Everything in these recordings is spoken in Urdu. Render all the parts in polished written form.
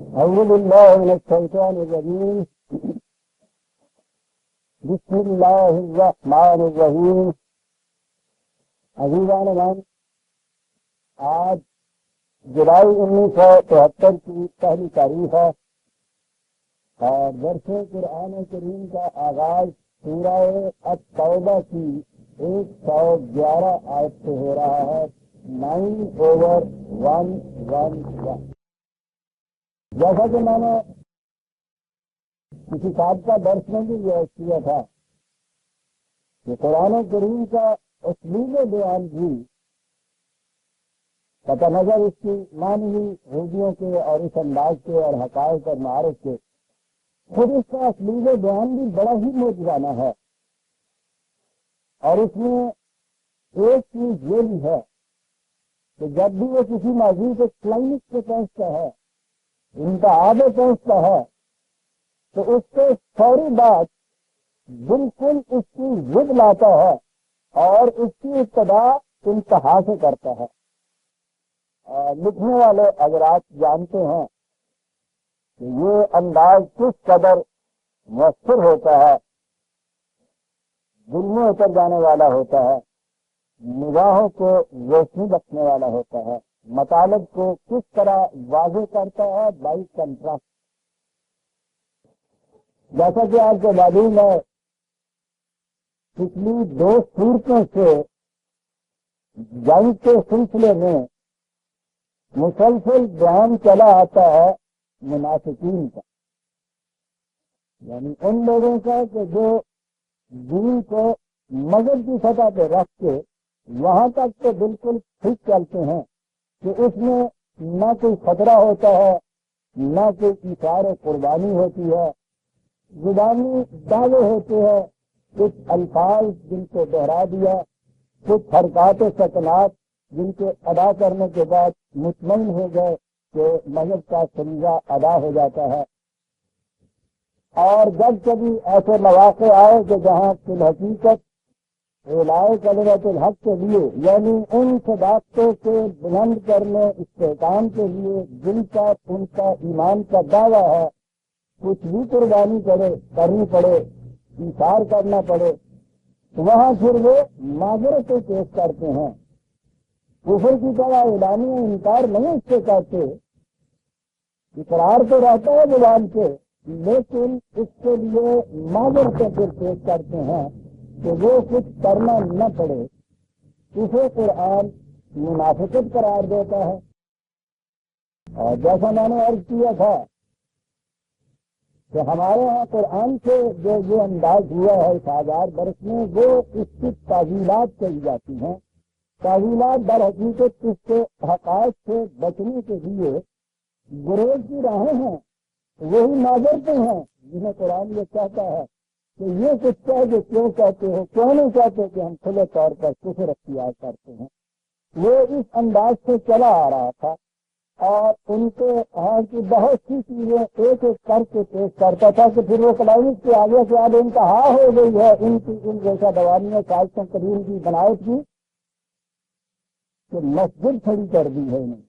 أعوذ بالله من الشيطان الرجيم. بسم الله الرحمن الرحیم. عزیزان من، آج جولائی 1973 کی پہلی تاریخ ہے اور درس قرآن کریم کا آغاز سورہ التوبہ کی 111 آیت سے ہو رہا ہے. 9/111. جیسا کہ میں نے کسی سابقہ درس میں بھی یہ کیا تھا کہ قرآن کریم کا اسلوب بیان بھی قطع نظر اس کی معنوی خوبیوں کے اور اس انداز کے اور حقائق اور معارف کے، خود اس کا اسلوب بیان بھی بڑا ہی موجودانہ ہے. اور اس میں ایک چیز یہ بھی ہے کہ جب بھی وہ کسی موضوع کے کلائمیکس پہ پہنچتا ہے، انتہا پہ پہنچتا ہے، تو اس کے فوری بعد بالکل اس کی ضد لاتا ہے اور اس کی ابتدا انتہا سے کرتا ہے. لکھنے والے حضرات جانتے ہیں کہ یہ انداز کس قدر مؤثر ہوتا ہے، دل میں اتر جانے والا ہوتا ہے، نگاہوں کو روشنی بخشنے والا ہوتا ہے، مطالب کو کس طرح واضح کرتا ہے بائی کنٹراسٹ. جیسا کہ آپ کو معلوم ہے، پچھلی 2 صورتوں سے جنگ کے سلسلے میں مسلسل بیان چلا آتا ہے منافقین کا، یعنی ان لوگوں کا کہ جو دین کو مذہب کی سطح پہ رکھ کے وہاں تک تو بالکل ٹھیک چلتے ہیں کہ اس میں نہ کوئی خطرہ ہوتا ہے، نہ کوئی ایثار قربانی ہوتی ہے، زبانی دعوے ہوتے ہیں، کچھ الفاظ جن کو دہرا دیا، کچھ حرکات و سکنات جن کے ادا کرنے کے بعد مطمئن ہو گئے کہ مذہب کا فریضہ ادا ہو جاتا ہے. اور جب کبھی ایسے مواقع آئے کہ جہاں فی الحقیقت اعلاء کلمت الحق کے لیے، یعنی ان صداقتوں کے بلند کرنے استحکام کے لیے جن کا ان کا ایمان کا دعویٰ ہے، کچھ بھی قربانی کرنی پڑے، ایثار کرنا پڑے، وہاں پھر وہ معذرتیں پیش کرتے ہیں. کفر کی طرح اعلانی انکار نہیں اس سے کہتے، اقرار تو رہتا ہے زبان سے، لیکن اس کے لیے معذرتیں پھر پیش کرتے ہیں کہ وہ کچھ کرنا نہ پڑے. اسے قرآن منافقت قرار دیتا ہے. اور جیسا میں نے عرض کیا تھا کہ ہمارے ہاں قرآن سے جو یہ انداز ہوا ہے اس 1000 برس میں، وہ اس کی تعویلات کہی جاتی ہیں. تعویلات در حقیقت اس کے حقائق سے بچنے کے لیے گریز کی راہیں ہیں، وہی معذرتیں ہیں جنہیں قرآن یہ کہتا ہے کہ یہ کچھ کہہ جو کیوں کہتے ہو، کیوں نہیں کہتے کہ ہم کھلے طور پر کفر اختیار کرتے ہیں. وہ اس انداز سے چلا آ رہا تھا اور ان کے ہاں کی بہت سی چیزیں ایک ایک کر کے پیش کرتا تھا کہ پھر وہ کلائمیکس کے آگے سے اب انتہا ہو گئی ہے ان کی ان جیسا دوانیوں سازشوں کریم کی بناوٹ کی کہ مسجد کھڑی کر دی ہے انہیں،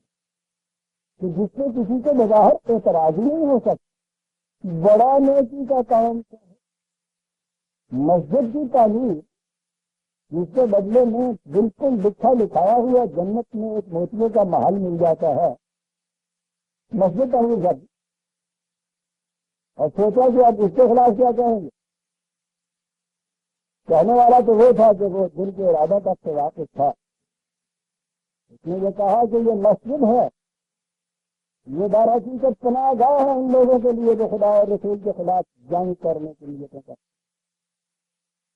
کہ جس سے کسی کو بظاہر اعتراض ہی نہیں ہو سکتا. بڑا نیکی کا کام مسجد کی تعمیر، جس کے بدلے میں بالکل لکھا لکھایا ہوا جنت میں ایک موتیوں کا محل مل جاتا ہے، مسجد تعمیر کر دی اور سوچا کہ اب اس کے خلاف کیا کہیں گے. کہنے والا تو وہ تھا کہ وہ دل کے ارادہ تک سے واقف تھا. اس نے یہ کہا کہ یہ مسجد ہے، یہ در حقیقت پناہ گاہ ہے ان لوگوں کے لیے جو خدا اور رسول کے خلاف جنگ کرنے کے لیے کہتا،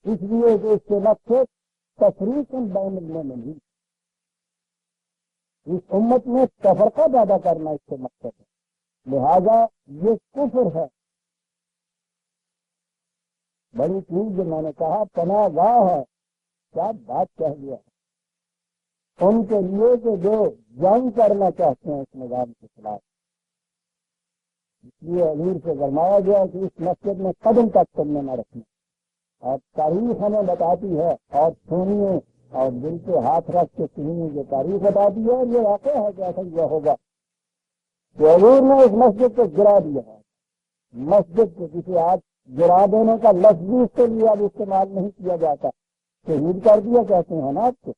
اس لیے کہ اس کے مقصد تفریق بین المومنین، اس امت میں تفرقہ پیدا کرنا اس کے مقصد ہے. لہذا یہ کفر ہے. بڑی چیز جو میں نے کہا پناہ گاہ ہے، کیا بات کہہ دیا ہے ان کے لیے کہ جو جنگ کرنا چاہتے ہیں اس نظام کے خلاف. اس لیے حضور سے فرمایا گیا کہ اس مسجد میں قدم تک تم نے نہ رکھنا. اور تاریخ ہمیں بتاتی ہے، اور سنیے اور دل پہ ہاتھ رکھ کے سنیے، جو تاریخ بتاتی ہے اور یہ واقع ہے کہ ایسا یہ ہوگا کہ حضور نے اس مسجد کو گرا دیا ہے. مسجد کو کسی آج گرا دینے کا لفظ بھی اس کے لیے اب استعمال نہیں کیا جاتا. شہید کر دیا کہتے ہیں نا. آپ کو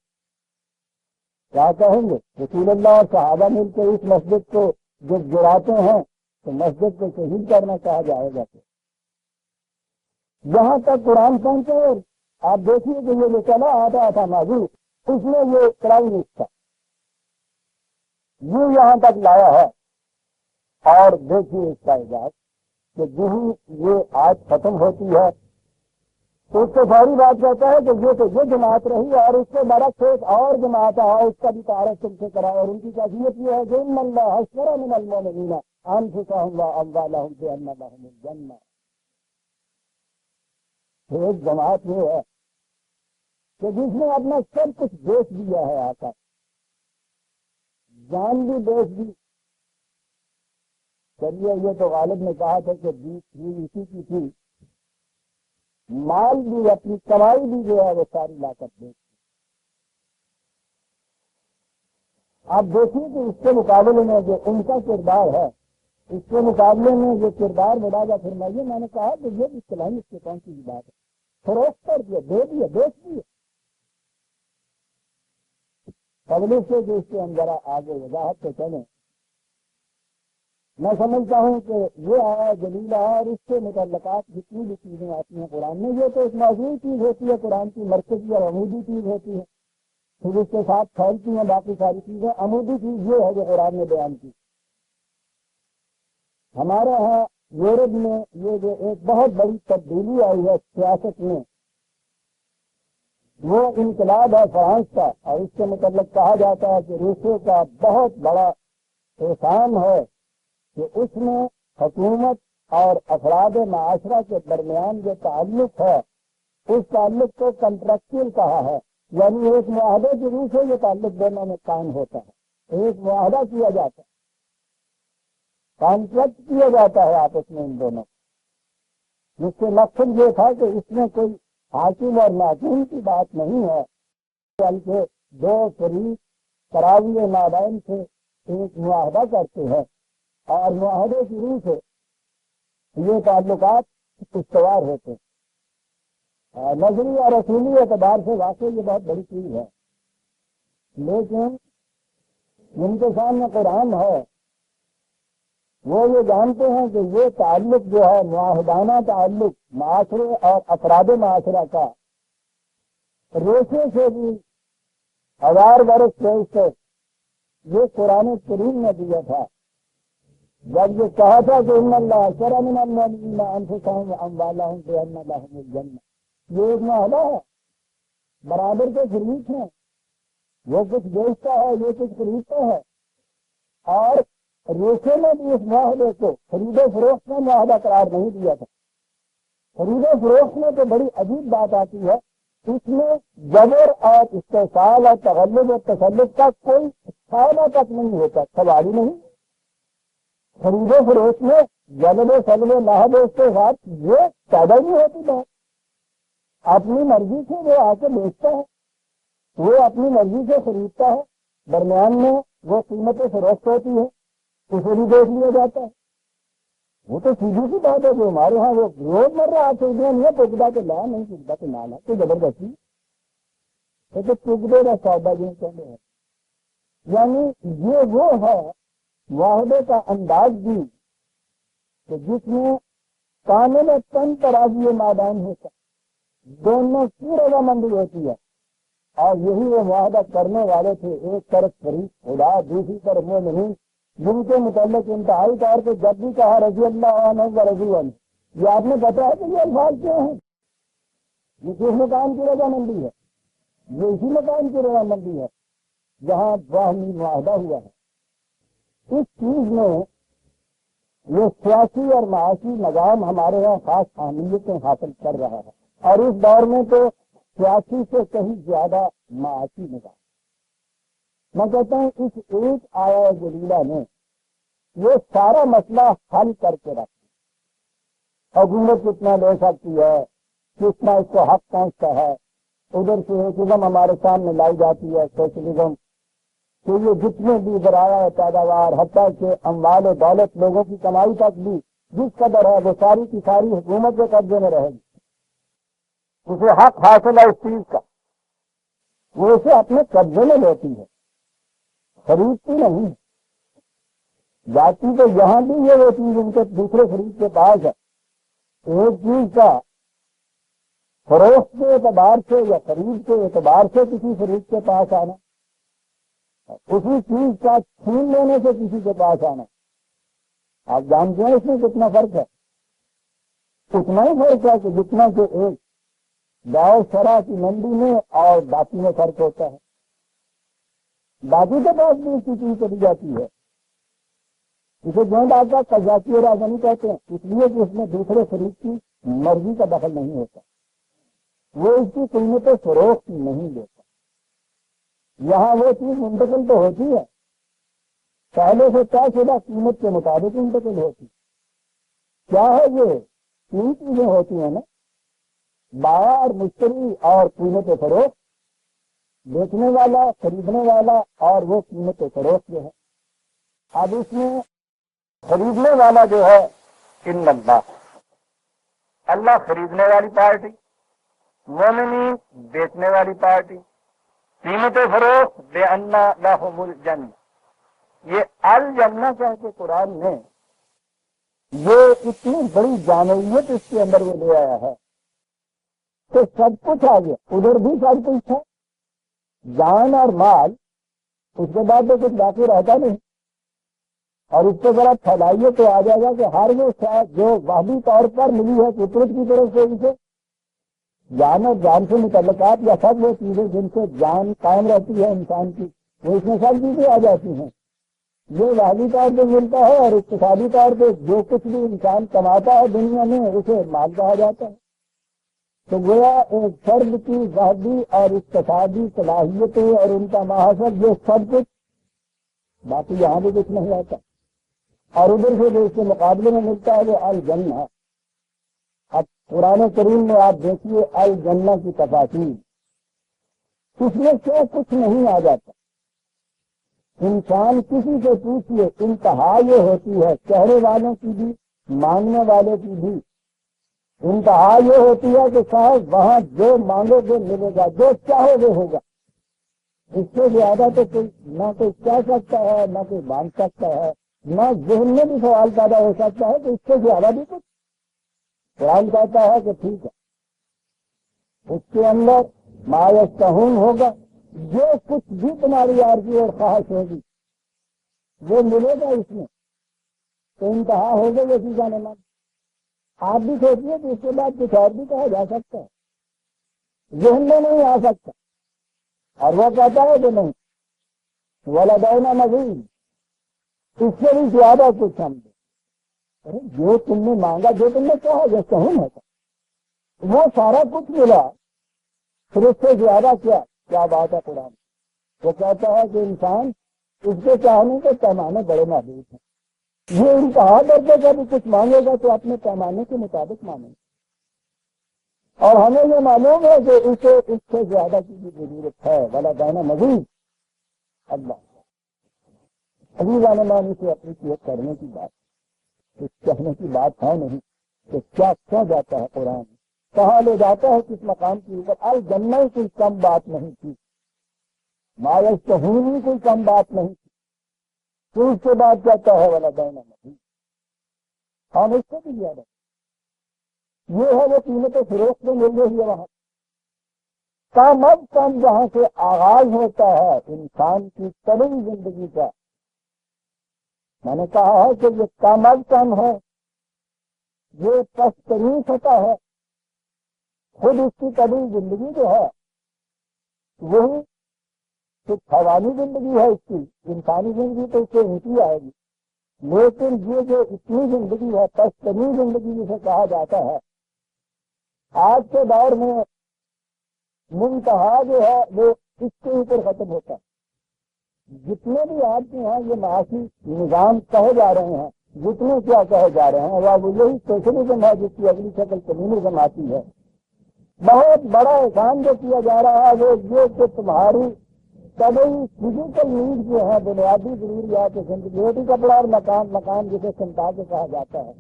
کیا کہیں گے؟ رسول اللہ اور صحابہ مل کے اس مسجد کو جب گراتے ہیں تو مسجد کو شہید کرنا کہا جائے گا. یہاں تک قرآن پہنچے اور آپ دیکھیے کہ یہ جو چلا آتا تھا موضوع اس میں یہ کرائی نہیں تھا، یہ یہاں تک لایا ہے. اور دیکھیے اس کا اعجاز کہ جہی یہ آج ختم ہوتی ہے تو اس سے ساری بات کہتا ہے کہ یہ تو یہ جماعت رہی اور اس کے برعکس ایک اور جماعت ہے، اس کا بھی تعارف تم سے کرا. اور ان کی کیفیت یہ ہے کہ ان اللہ اشترى من المؤمنین انفسهم واموالهم بان لهم الجنہ. ایک جماعت یہ ہے کہ جس نے اپنا سب کچھ بیچ دیا ہے، آقا جان بھی بیچ دی. چلیے یہ تو غالب نے کہا تھا کہ اسی کی تھی، مال بھی اپنی کمائی بھی جو ہے وہ ساری لا کر بیچ دی. آپ دیکھیے کہ اس کے مقابلے میں جو ان کا کردار ہے، اس کے مقابلے میں جو کردار ملاحظہ فرمائیے. میں نے کہا کہ یہ اصطلاحی اس سے کون سی بات ہے؟ فروخت کر دیا، دے دیا، بیچ دیے. پبلک سے جو اس کے ہم ذرا آگے وضاحت سے چلیں. میں سمجھتا ہوں کہ یہ آیا جلیلہ ہے اور اس سے متعلقات جتنی بھی چیزیں آتی ہیں قرآن میں، یہ تو ایک موضوعی چیز ہوتی ہے، قرآن کی مرکزی اور عمودی چیز ہوتی ہے، پھر اس کے ساتھ پھیلتی ہیں باقی ساری چیزیں. عمودی چیز یہ ہے جو قرآن نے بیان کی. ہمارے ہاں یورپ میں یہ جو ایک بہت بڑی تبدیلی آئی ہے سیاست میں، وہ انقلاب ہے فرانس کا. اور اس کے متعلق کہا جاتا ہے کہ روسیہ کا بہت بڑا احسان ہے کہ اس نے حکومت اور افراد معاشرہ کے درمیان جو تعلق ہے اس تعلق کو کنٹریکچوئل کہا ہے. یعنی ایک معاہدے کے روح سے یہ تعلق دونوں میں قائم ہوتا ہے، ایک معاہدہ کیا جاتا ہے، کانٹریکٹ کیا جاتا ہے آپس میں ان دونوں، جس سے مقصد یہ تھا کہ اس میں کوئی حاکم اور محکوم کی بات نہیں ہے، بلکہ دو فریق تراوی مابین سے ایک معاہدہ کرتے ہیں اور معاہدے کی روح سے یہ تعلقات استوار ہوتے ہیں. نظری اور رسولی اعتبار سے واقعی یہ بہت بڑی چیز ہے، لیکن جن کے سامنے قرآن ہے وہ یہ جانتے ہیں کہ یہ تعلق جو ہے معاہدانہ تعلق معاشرے اور افراد معاشرہ کا ریشے سے بھی 1000 برس سے یہ قرآن کریم نے دیا تھا. جب یہ کہا تھا کہ ان اللہ اشترى من المؤمنین انفسهم واموالهم بان لهم الجنہ، یہ ایک معاہدہ ہے، برابر کے شریک ہیں، وہ کچھ بیچتا ہے یہ کچھ خریدتا ہے. اور ریشے نے بھی اس معاہدے کو خرید و فروخت میں معاہدہ قرار نہیں دیا تھا. خرید و فروخت میں تو بڑی عجیب بات آتی ہے، اس میں جبر اور استحصال اور تغلب اور تسلط کا کوئی فائدہ تک نہیں ہوتا، سوال ہی نہیں. خرید و فروخت میں جلب و سلب و لاحب اس کے ساتھ یہ پیدا نہیں ہوتی بات. اپنی مرضی سے وہ آ کے بیچتا ہے، وہ اپنی مرضی سے خریدتا ہے، درمیان میں وہ قیمت فروخت ہوتی ہے، اسے بھی دیکھ لیا جاتا ہے. وہ تو سیدھی سی بات ہے جو ہمارے ہاں وہ روز مر رہا آج نہیں ہے، ٹکڑا کے لا نہیں ٹکڑا کے نہ لا تو زبردستی تو ٹکڑے کا سودا جو کہتے ہیں. یعنی یہ وہ ہے معاہدے کا انداز بھی کہ جس میں کامل تن ترازی میدان ہوتا، دونوں کی رضامندی ہوتی ہے. اور یہی وہ معاہدہ کرنے والے تھے، ایک طرف فریق خدا دوسری طرف مومنین، جن کے متعلق انتہائی طور پہ جب بھی کہا رضی اللہ عنہ و رضی عنہ. یہ آپ نے بتایا کہ یہ الفاظ کیا ہیں؟ یہ کس مقام کی رضامندی ہے؟ یہ اسی مقام کی رضامندی ہے جہاں باہمی معاہدہ ہوا ہے. اس چیز میں یہ سیاسی اور معاشی نظام ہمارے یہاں خاص اہمیتیں حاصل کر رہا ہے، اور اس دور میں تو سیاسی سے کہیں زیادہ معاشی نظام. میں کہتا ہوں اس ایک آیا جلیلہ نے یہ سارا مسئلہ حل کر کے رکھا. حکومت کتنا لے سکتی ہے، کتنا اس کو حق پہنچتا ہے، ادھر سے سوشلزم ہمارے سامنے لائی جاتی ہے، سوشلزم کہ یہ جتنے بھی ذرائع پیداوار حتیٰ کہ اموال و دولت لوگوں کی کمائی تک بھی جس قدر ہے وہ ساری کی ساری حکومت کے قبضے میں رہے گی. اسے حق حاصل ہے اس چیز کا، وہ اسے اپنے قبضے میں لیتی ہے، خریدتی نہیں. جاتی تو یہاں بھی یہ وہ چیز ان کے دوسرے خرید کے پاس ہے. ایک چیز کا فروخت کے اعتبار سے یا خرید کے اعتبار سے کسی خرید کے پاس آنا، اسی چیز کا چھین لینے سے کسی کے پاس آنا، آپ جانتے ہیں اس میں کتنا فرق ہے. اتنا ہی فرق ہے کہ جتنا کہ ایک گاؤں شرح کی منڈی میں اور باقی میں فرق ہوتا ہے. باقی کے پاس بھی اسی چیز چلی جاتی ہے. اسے گوند آتا قزاقی اور آزمی کہتے ہیں، اس لیے کہ اس میں دوسرے خرید کی مرضی کا دخل نہیں ہوتا، وہ اس کی قیمت فروخت نہیں دیتا. یہاں وہ چیز منتقل تو ہوتی ہے، پہلے سے طے شدہ قیمت کے مطابق منتقل ہوتی. کیا ہے یہ تین چیزیں ہوتی ہیں نا، بائع اور مشتری اور قیمت فروخت، بیچنے والا خریدنے والا اور وہ قیمت فروخت جو ہے. اب اس میں خریدنے والا جو ہے ان اللہ خریدنے والی پارٹی، مومنین بیچنے والی پارٹی. قیمت فروخت بے انا لہم الجنہ، یہ الجنہ کہہ کے قرآن نے یہ اتنی بڑی جامعیت اس کے اندر وہ لے آیا ہے کہ سب کچھ آ گیا. ادھر بھی سب کچھ ہے، جان اور مال، اس کے بعد تو کچھ باقی رہتا نہیں. اور اس کو ذرا پھیلائیے تو آ جائے گا کہ ہر وہ شاید جو واحدی طور پر ملی ہے فطرت کی طرف سے اسے جان اور جان سے متعلقات یا سب وہ چیزیں جن سے جان قائم رہتی ہے انسان کی، وہ اس میں سب چیزیں آ جاتی ہیں. یہ واحدی طور پہ ملتا ہے اور اقتصادی طور پہ جو کچھ بھی انسان کماتا ہے دنیا میں اسے مال کہا جاتا ہے. تو گویا ایک فرد کی واحدی اور اقتصادی صلاحیتیں اور ان کا محاصر یہ سب کچھ، باقی یہاں بھی کچھ نہیں آتا. اور ادھر سے جو اس کے مقابلے میں ملتا ہے وہ الجنہ. اب قرآن کریم میں آپ دیکھیے الجنہ کی تفاصیل، اس میں سے کچھ نہیں آ جاتا. انسان کسی سے پوچھئے انتہا یہ ہوتی ہے، چہرے والوں کی بھی مانگنے والے کی بھی انتہا یہ ہوتی ہے کہ صاحب وہاں جو مانگو گے ملے گا، جو چاہو گے ہوگا. اس سے زیادہ تو کوئی نہ کوئی کہہ سکتا ہے، نہ کوئی مانگ سکتا ہے، نہ ذہن میں بھی سوال پیدا ہو سکتا ہے کہ اس سے زیادہ بھی کچھ. قرآن کہتا ہے کہ ٹھیک ہے، اس کے اندر ما یشتہون ہوگا، جو کچھ بھی تمہاری آرزو اور خواہش ہوگی وہ ملے گا اس میں. تو انتہا ہو گئی یہ چیزیں نہ. آپ بھی سوچیے کہ اس کے بعد کچھ اور بھی کہا جا سکتا ہے، ذہن میں نہیں آ سکتا. اور وہ کہتا ہے کہ نہیں، ولدینا مزید، اس سے بھی زیادہ کچھ ہم دیں. جو تم نے مانگا، جو تم نے کہا جو کہوں ہوتا وہ سارا کچھ ملا، پھر اس سے زیادہ کیا بات ہے. قرآن وہ کہتا ہے کہ انسان اس کے چاہنے کے پیمانے بڑے محدود ہیں. یہ انتہا درجے کا بھی کچھ مانگے گا تو اپنے پیمانے کے مطابق مانگے گا. اور ہمیں یہ معلوم ہے کہ اسے اس سے زیادہ کی بھی ضرورت ہے. ولدینا مزید. اللہ عزیز عالمان سے اپنی کیت کرنے کی بات، کچھ کہنے کی بات ہے نہیں کہ کیا جاتا ہے قرآن، کہاں لے جاتا ہے کس مقام کے اوپر. الجنہ کوئی کم بات نہیں تھی، ما یشتہون کوئی کم بات نہیں تھی. تو اس کے بعد کہتا ہے ولدینا مزید. ہم اس سے بھی زیادہ یہ ہے وہ قیمت فروخت میں مل رہی ہے. وہاں کم از کم جہاں سے آغاز ہوتا ہے انسان کی طبعی زندگی کا، میں نے کہا ہے کہ یہ کم از کم ہے، یہ پسترین سطح ہے. خود اس کی طبعی زندگی جو ہے وہی کچھ حیوانی زندگی ہے. اس کی انسانی زندگی تو اس سے اونچی آئے گی، لیکن یہ جو اتنی زندگی ہے پسترین زندگی جسے کہا جاتا ہے، آج کے دور میں منتہا جو ہے وہ اس کے اوپر ختم ہوتا ہے. جتنے بھی آپ کے یہاں یہ معاشی نظام کہے جا رہے ہیں، جتنے کیا کہے جا رہے ہیں، وہ یہی سوشلزم ہے جس کی اگلی شکل کمیونزم آتی ہے. بہت بڑا احسان جو کیا جا رہا ہے وہ یہ کہ تمہاری طبعی فزیکل نیڈ جو ہے بنیادی ضروریات زندگی، روٹی کپڑا اور مکان، مکان جسے سنتا کے کہا جاتا ہے،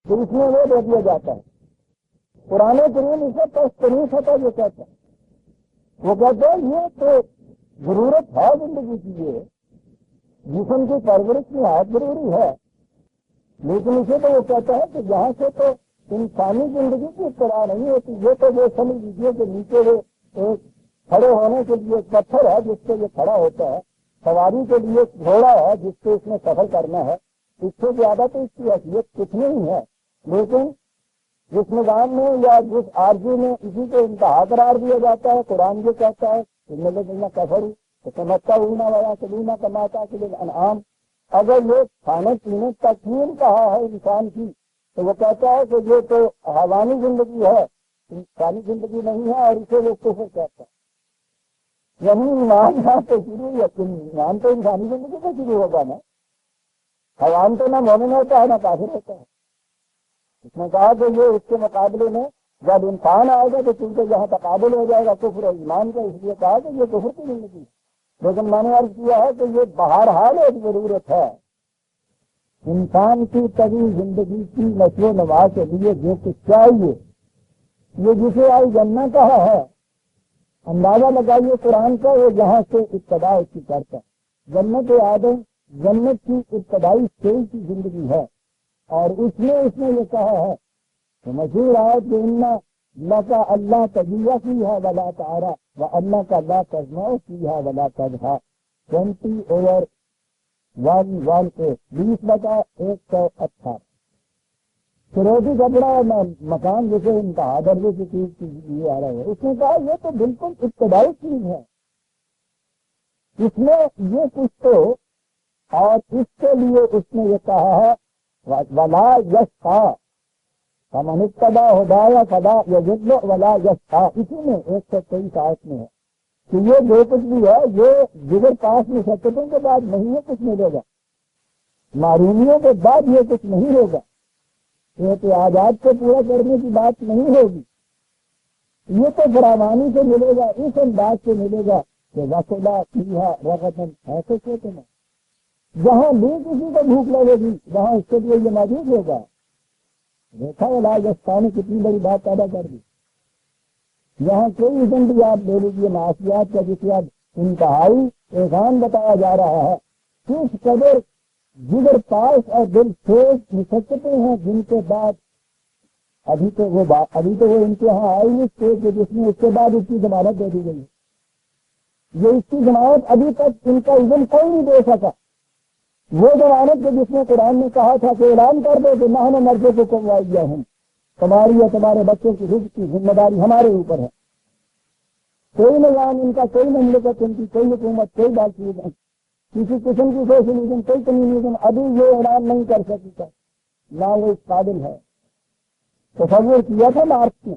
تو اس میں وہ دے دیا جاتا ہے۔ قرآن کریم اسے تشتری سطح جو کہتا ہے، وہ کہتے ہیں یہ تو ضرورت ہے زندگی کی، یہ جسم کی پرورش نہایت ضروری ہے، لیکن اسے تو وہ کہتا ہے کہ یہاں سے تو انسانی زندگی کی ابتدا نہیں ہوتی، یہ تو وہ سمجھ لیجیے کہ نیچے وہ ایک کھڑے ہونے کے لیے ایک پتھر ہے جس سے یہ کھڑا ہوتا ہے، سواری کے لیے ایک گھوڑا ہے جس سے اس نے سفر کرنا ہے، اس سے زیادہ تو اس کی حیثیت کچھ نہیں ہے۔ لیکن جس نظام میں یا جس عارضی میں اسی کو انتہا قرار دیا جاتا ہے، قرآن یہ کہتا ہے کہ میں کفر تو سمجھتا ہوں نہ ویا سلینا کماتا کہ انعام، اگر یہ کھانے پینے تک ہی کہا ہے انسان کی تو وہ کہتا ہے کہ یہ تو حیوانی زندگی ہے، انسانی زندگی نہیں ہے، اور اسے وہ کفر کہتا ہے۔ یعنی ایمان یہاں تو شروع ہے، ایمان تو انسانی زندگی سے شروع ہوگا نا، حیوان تو نہ مومن ہوتا ہے نہ کافر ہوتا ہے۔ اس نے کہا کہ یہ اس کے مقابلے میں جب انسان آئے گا تو کیونکہ یہاں تقابل ہو جائے گا کفر اور ایمان کا، اس لیے کہا کہ یہ کفر کی زندگی ہے۔ لیکن میں نے عرض کیا ہے کہ یہ بہرحال ایک ضرورت ہے انسان کی طویل زندگی کی نشو و نما کے لیے جو کچھ چاہیے، یہ جسے آئی جنہ کہا ہے، اندازہ لگائیے قرآن کا، وہ یہاں سے ابتدا اس کی کرتا ہے۔ جنت آدم جنت کی ابتدائی اسٹیج کی زندگی ہے، اور اس نے یہ کہا ہے کہ مشہور آیت کہ انا لکا اللہ تجیہ فیہا ولا تعرا و اللہ کا لا تجمع فیہا ولا تجہا 20/118 روٹی کپڑا اور مکان جسے انتہا درجے کی چیز کی لیے آ رہا ہے۔ اس نے کہا یہ تو بالکل ابتدائی چیز ہے، اس میں یہ کچھ تو، اور اس کے لیے اس نے یہ کہا ہے ولا یشقا فمن اتبع ہدایا فلا یضل ولا یشقا، اسی میں 123 آیت میں ہے کہ یہ جو کچھ بھی ہے یہ جگر پاس میں شکتوں کے بعد نہیں ہے کچھ ملے گا، معرومیوں کے بعد یہ کچھ نہیں ہوگا، احتیاجات کو پورا کرنے کی بات نہیں ہوگی، یہ تو فراوانی سے ملے گا، اس انداز سے ملے گا کہ وسلا فیہا رغدن، ایسے کہتے ہیں جہاں بھی کسی کو بھوک لگے گی وہاں اس کے لیے یہ موجود ہوگا۔ دیکھا راجستھان نے کتنی بڑی بات پیدا کر دی، یہاں کوئی زندگی آپ لے لیجیے معاشیات کا جسے اب انتہائی احسان بتایا جا رہا ہے، کس قدر جگر پاس اور دل سوز مشقتیں ہیں جن کے بعد ابھی تو وہ ان کے یہاں آئی نہیں اسٹیج جس میں اس کے بعد اس کی ضمانت دے دی گئی، یہ اس کی ضمانت ابھی تک ان کا عزم کوئی نہیں دے سکا، وہ ضمانت جو جس میں قرآن نے کہا تھا کہ اعلان کر دو کہ نحن نرزقکم وإیاہم، تمہاری اور تمہارے بچوں کی رزق کی ذمہ داری ہمارے اوپر ہے، کوئی نظام ان کا، کوئی مملکت ان کی، کوئی حکومت، کوئی بات نہیں، کسی قسم کی سوشلزم، کوئی کمیونزم ابھی یہ اعلان نہیں کر سکتا، نہ وہ اس قابل ہے۔ تصور کیا تھا مارکس نے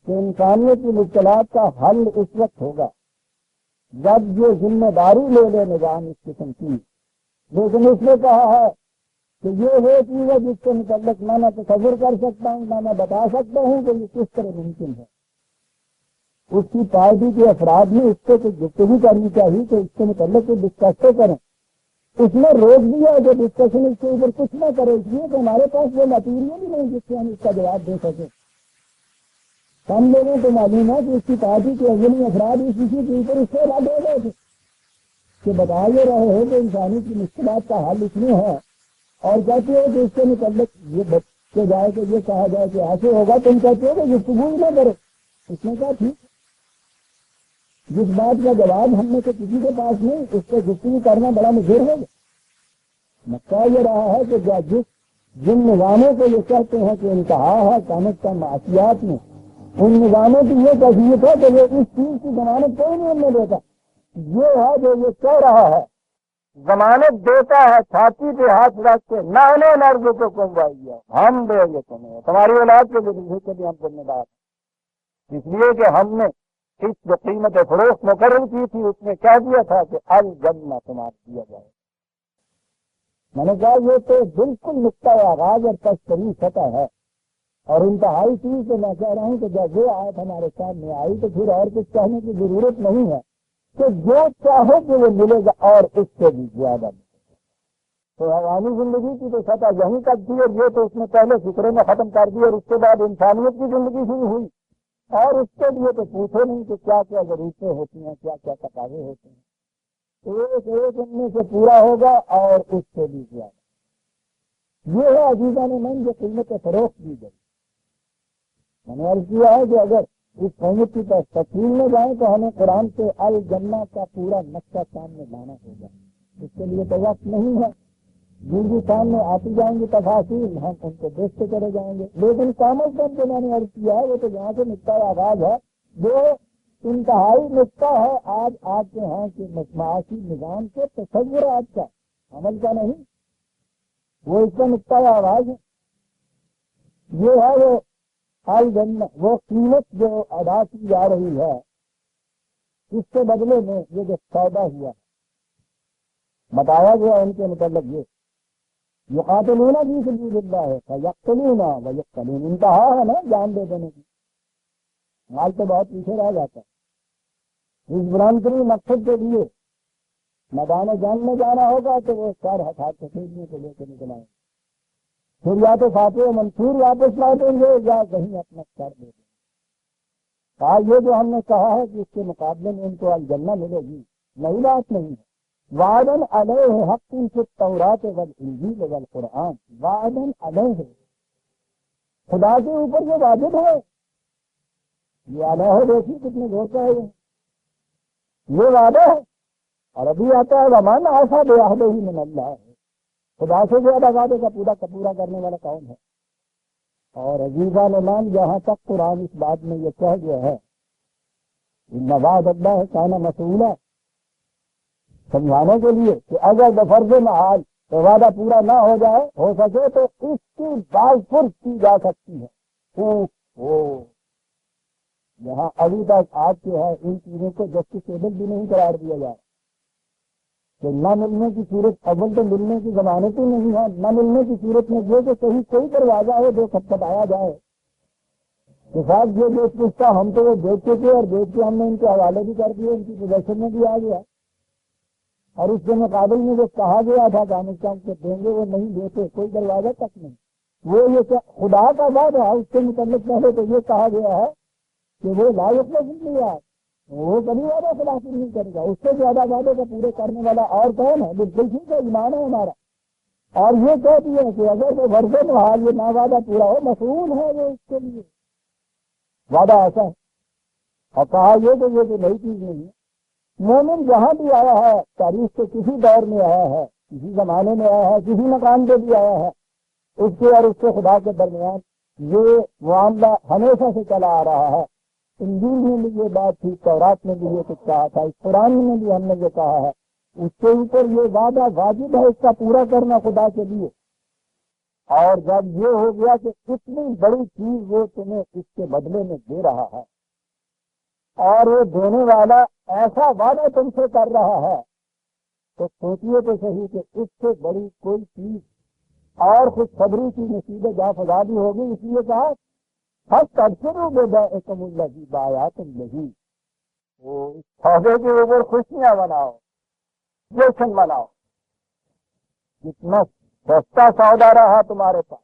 کہ انسانیت کی مشکلات کا حل اس وقت ہوگا جب یہ ذمہ داری لے لے نظام اس قسم کی، لیکن اس نے کہا ہے کہ یہ وہ چیز ہے جس کے متعلق نہ میں تصور کر سکتا ہوں نہ میں بتا سکتا ہوں کہ یہ کس طرح ممکن ہے۔ اس کی پارٹی کے افراد نے اس سے کچھ گفتگو کرنی چاہیے کہ اس کے متعلق کوئی ڈسکس تو کریں، اس نے روک دیا جو ڈسکشن اس کے اوپر کچھ نہ کرے، اس لیے کہ ہمارے پاس وہ مٹیریل ہی نہیں جس سے ہم اس کا جواب دے سکیں۔ ہم لوگوں کو معلوم ہے کہ اس کی پارٹی کے اولین افراد اس اسی کے اوپر اس سے رد ہو گئے تھے کہ بتا یہ رہے ہیں کہ انسانی کی مشکلات کا حل اس میں ہے، اور کہتے ہو کہ اس کے متعلق یہ بچے جائے کہ یہ کہا جائے کہ ایسے ہوگا، تم کہتے ہو کہ گفتگو ہی نہ کرو۔ اس نے کہا ٹھیک، جس بات کا جواب ہم نے تو کسی کے پاس نہیں، اس سے گفتگو کرنا بڑا مضر ہوگا۔ مکہ یہ رہا ہے کہ جن نظاموں کو یہ کہتے ہیں کہ انتہا ہے کامت کا معاشیات میں، ان نظاموں کی یہ کیفیت ہے کہ وہ اس چیز کی ضمانت کوئی نہیں ہم نے دیتا، یہ ہے جو یہ کہہ رہا ہے، ضمانت دیتا ہے چھاتی پہ ہاتھ رکھ کے نحن نرزقکم وإیاہم، ہم دیں گے تمہیں، تمہاری اولاد کے لیے ہم ذمہ دار ہیں، اس لیے کہ ہم نے اس جو قیمت فروخت مقرر کی تھی اس میں کہہ دیا تھا کہ الجنہ تمہارا دیا جائے۔ میں نے کہا یہ تو بالکل نقطۂ آغاز اور تشریح سطح ہے، اور انتہائی چیز تو میں کہہ رہا ہوں کہ جب وہ آیت ہمارے سامنے آئی تو پھر اور کچھ کہنے کی ضرورت نہیں ہے، کہ جو چاہو کہ وہ ملے گا اور اس سے بھی زیادہ ملے گا۔ تو حیوانی زندگی کی تو سطح یہیں تک تھی، اور یہ تو اس نے پہلے فکرے میں ختم کر دی، اور اس کے بعد انسانیت کی زندگی شروع ہوئی، اور اس کے لیے تو پوچھو نہیں کہ کیا کیا ضرورتیں ہوتی ہیں، کیا کیا تقاضے ہوتے ہیں۔ ایک ان میں سے پورا ہوگا اور اس سے بھی زیادہ۔ یہ ہے عزیزان من جو قیمت فروخت دی گئی۔ میں نے عرض کیا ہے کہ اگر اس قیمت کی تفصیل میں جائیں تو ہمیں قرآن سے الجنہ کا پورا نقشہ سامنے لانا ہوگا، اس کے لیے تو وقت نہیں ہے۔ جن بھی سامنے آتی جائیں گی تفاصیل، ہم ان کو دیکھتے چلے جائیں گے، لیکن کام از کم جو میں نے عرض کیا ہے وہ تو یہاں سے نقطۂ آغاز ہے، جو انتہائی نقطہ ہے آج کے ہاں کے معاشی نظام کے تصورات کا، عمل کا نہیں، وہ اس کا نقطۂ آغاز ہے۔ یہ ہے وہ الجنہ، وہ قیمت جو ادا کی جا رہی ہے، اس کے بدلے میں یہ جو سودا ہوا بتایا گیا ان کے متعلق یہ یقاتلون فی سبیل اللہ فیقتلون ویقتلون، انتہا ہے نا جان دے دینے کی، مال تو بہت پیچھے رہ جاتا ہے۔ اس بلند ترین مقصد کے لیے میدان جنگ میں جانا ہوگا تو وہ سر ہتھیار خریدنے کو لے کے نکل آئے، پھر یا تو فاتح منصور واپس لوٹیں گے یا کہیں اپنا سر دے دیں گے۔ یہ جو ہم نے کہا ہے کہ اس کے مقابلے میں ان کو الجنہ ملے گی، نئی بات نہیں ہے۔ وعدن علیہ حق فی التوراۃ والانجیل والقرآن، وعدن علیہ، خدا کے اوپر یہ واجب ہے۔ یہ علیہ دیکھیے کتنے زور کا ہے، یہ وعدہ ہے۔ اور ابھی آتا ہے ومن اوفی بعہدہ من اللہ، خدا سے زیادہ وعدے کا پورا کرنے والا کون ہے؟ اور عزیزان ایمان، یہاں تک قرآن اس بات میں یہ کہہ گیا ہے ان وعد اللہ کان مسئولا، سمجھانے کے لیے کہ اگر بفرض محال تو وعدہ پورا نہ ہو جائے، ہو سکے تو اس کی باز پرس کی جا سکتی ہے۔ یہاں ابھی تک آج کے ہے ان چیزوں کو جسٹیسیبل بھی نہیں قرار دیا جائے کہ نہ ملنے کی صورت، اول تو ملنے کی ضمانت ہی نہیں ہے، نہ ملنے کی صورت میں یہ کہ کہیں کوئی دروازہ ہو جو کھٹکھٹایا جائے کہ صاحب یہ جو پوچھتا ہم تو وہ دیکھ چکے اور دیکھ کے ہم نے ان کے حوالے بھی کر دیے، ان کی پوزیشن میں بھی آ گیا، اور اس کے مقابل میں جو کہا گیا تھا کہ افغانستان کو دیں گے وہ نہیں دیتے، کوئی دروازہ تک نہیں۔ وہ یہ کہ خدا کا وعدہ ہے، اس کے متعلق پہلے تو یہ کہا گیا ہے کہ وہ لا یخلف الميعاد، وہ کبھی وعدہ خلاف نہیں کرے گا، اس سے زیادہ وعدے کو پورے کرنے والا اور کون ہے؟ بالکل ٹھیک ہے، ایمان ہے ہمارا۔ اور یہ کہہ دیا کہ اگر وہ ورثے میں حال یہ نہ وعدہ پورا ہو، مسئول ہے وہ اس کے لیے، وعدہ ایسا ہے۔ اور کہا یہ کہ یہ کوئی نئی چیز نہیں ہے، مومن جہاں بھی آیا ہے، تاریخ کے کسی دور میں آیا ہے، کسی زمانے میں آیا ہے، کسی مقام پہ بھی آیا ہے، اس کے اور اس کے خدا کے درمیان یہ معاملہ ہمیشہ سے چلا آ رہا ہے۔ انجیل میں بھی یہ بات تھی، تورات میں بھی یہ کچھ کہا تھا، اس قرآن میں بھی ہم نے یہ کہا ہے، اس کے اوپر یہ وعدہ واجب ہے اس کا پورا کرنا خدا کے لیے۔ اور جب یہ ہو گیا کہ اتنی بڑی چیز وہ تمہیں اس کے بدلے میں دے رہا ہے، اور وہ دینے والا ایسا وعدہ تم سے کر رہا ہے، تو سوچیے تو صحیح کہ اس سے بڑی کوئی چیز اور خوشخبری کی نصیب جا فضا بھی ہوگی۔ اس لیے کہا فاستبشروا ببیعکم الذی بایعتم بہ، وہ اس سودے کے اوپر خوشیاں مناؤ، جشن مناؤ، کتنا سستا سودا رہا تمہارے پاس۔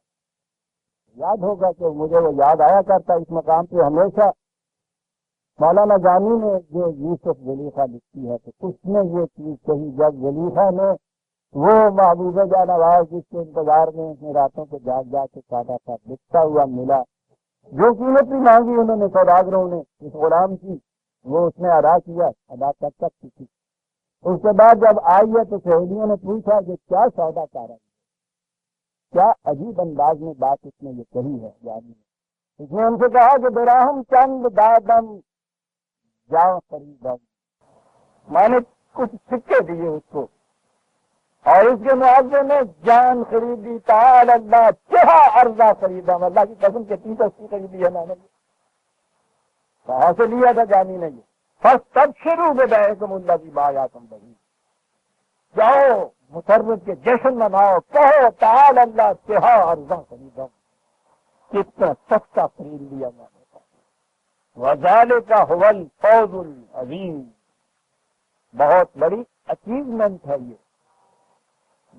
یاد ہوگا کہ مجھے وہ یاد آیا کرتا اس مقام پہ ہمیشہ، مولانا جانی نے جو یوسف زلیخا لکھی ہے تو اس نے یہ چیز کہی، جب زلیخا نے وہ محبوب جان نواز جس کے انتظار میں اپنے راتوں کو جاگ جاگ کے کاٹا تھا، لکھتا ہوا ملا، جو قیمت بھی مانگی انہوں نے سوداگروں نے اس غلام کی، وہ اس نے ادا کیا، ادا کر سکتی تھی۔ اس کے بعد جب آئی ہے تو سہیلیوں نے پوچھا کہ کیا سودا کر رہا ہے، کیا عجیب انداز میں بات اس نے یہ کہی ہے جانی نے۔ اس نے ان سے کہا کہ براہم چند دادم جاؤ خریدا، میں نے کچھ سکے دیے اس کو اور اس کے معاوضے میں جان خریدی، تعالی اللہ چہا ارضا خریدا، اللہ کی قسم کے 30 خریدی ہے میں نے۔ کہاں سے لیا تھا جانی نے یہ؟ فاستبشروا ببیعکم الذی بایعتم بہ، جاؤ مسرت کے جشن مناؤ، کہو تعالی اللہ چہا ارضا خریدا، کتنا سستا خرید لیا میں نے۔ وذالک هو الفوز العظیم، بہت بڑی اچیومنٹ ہے، یہ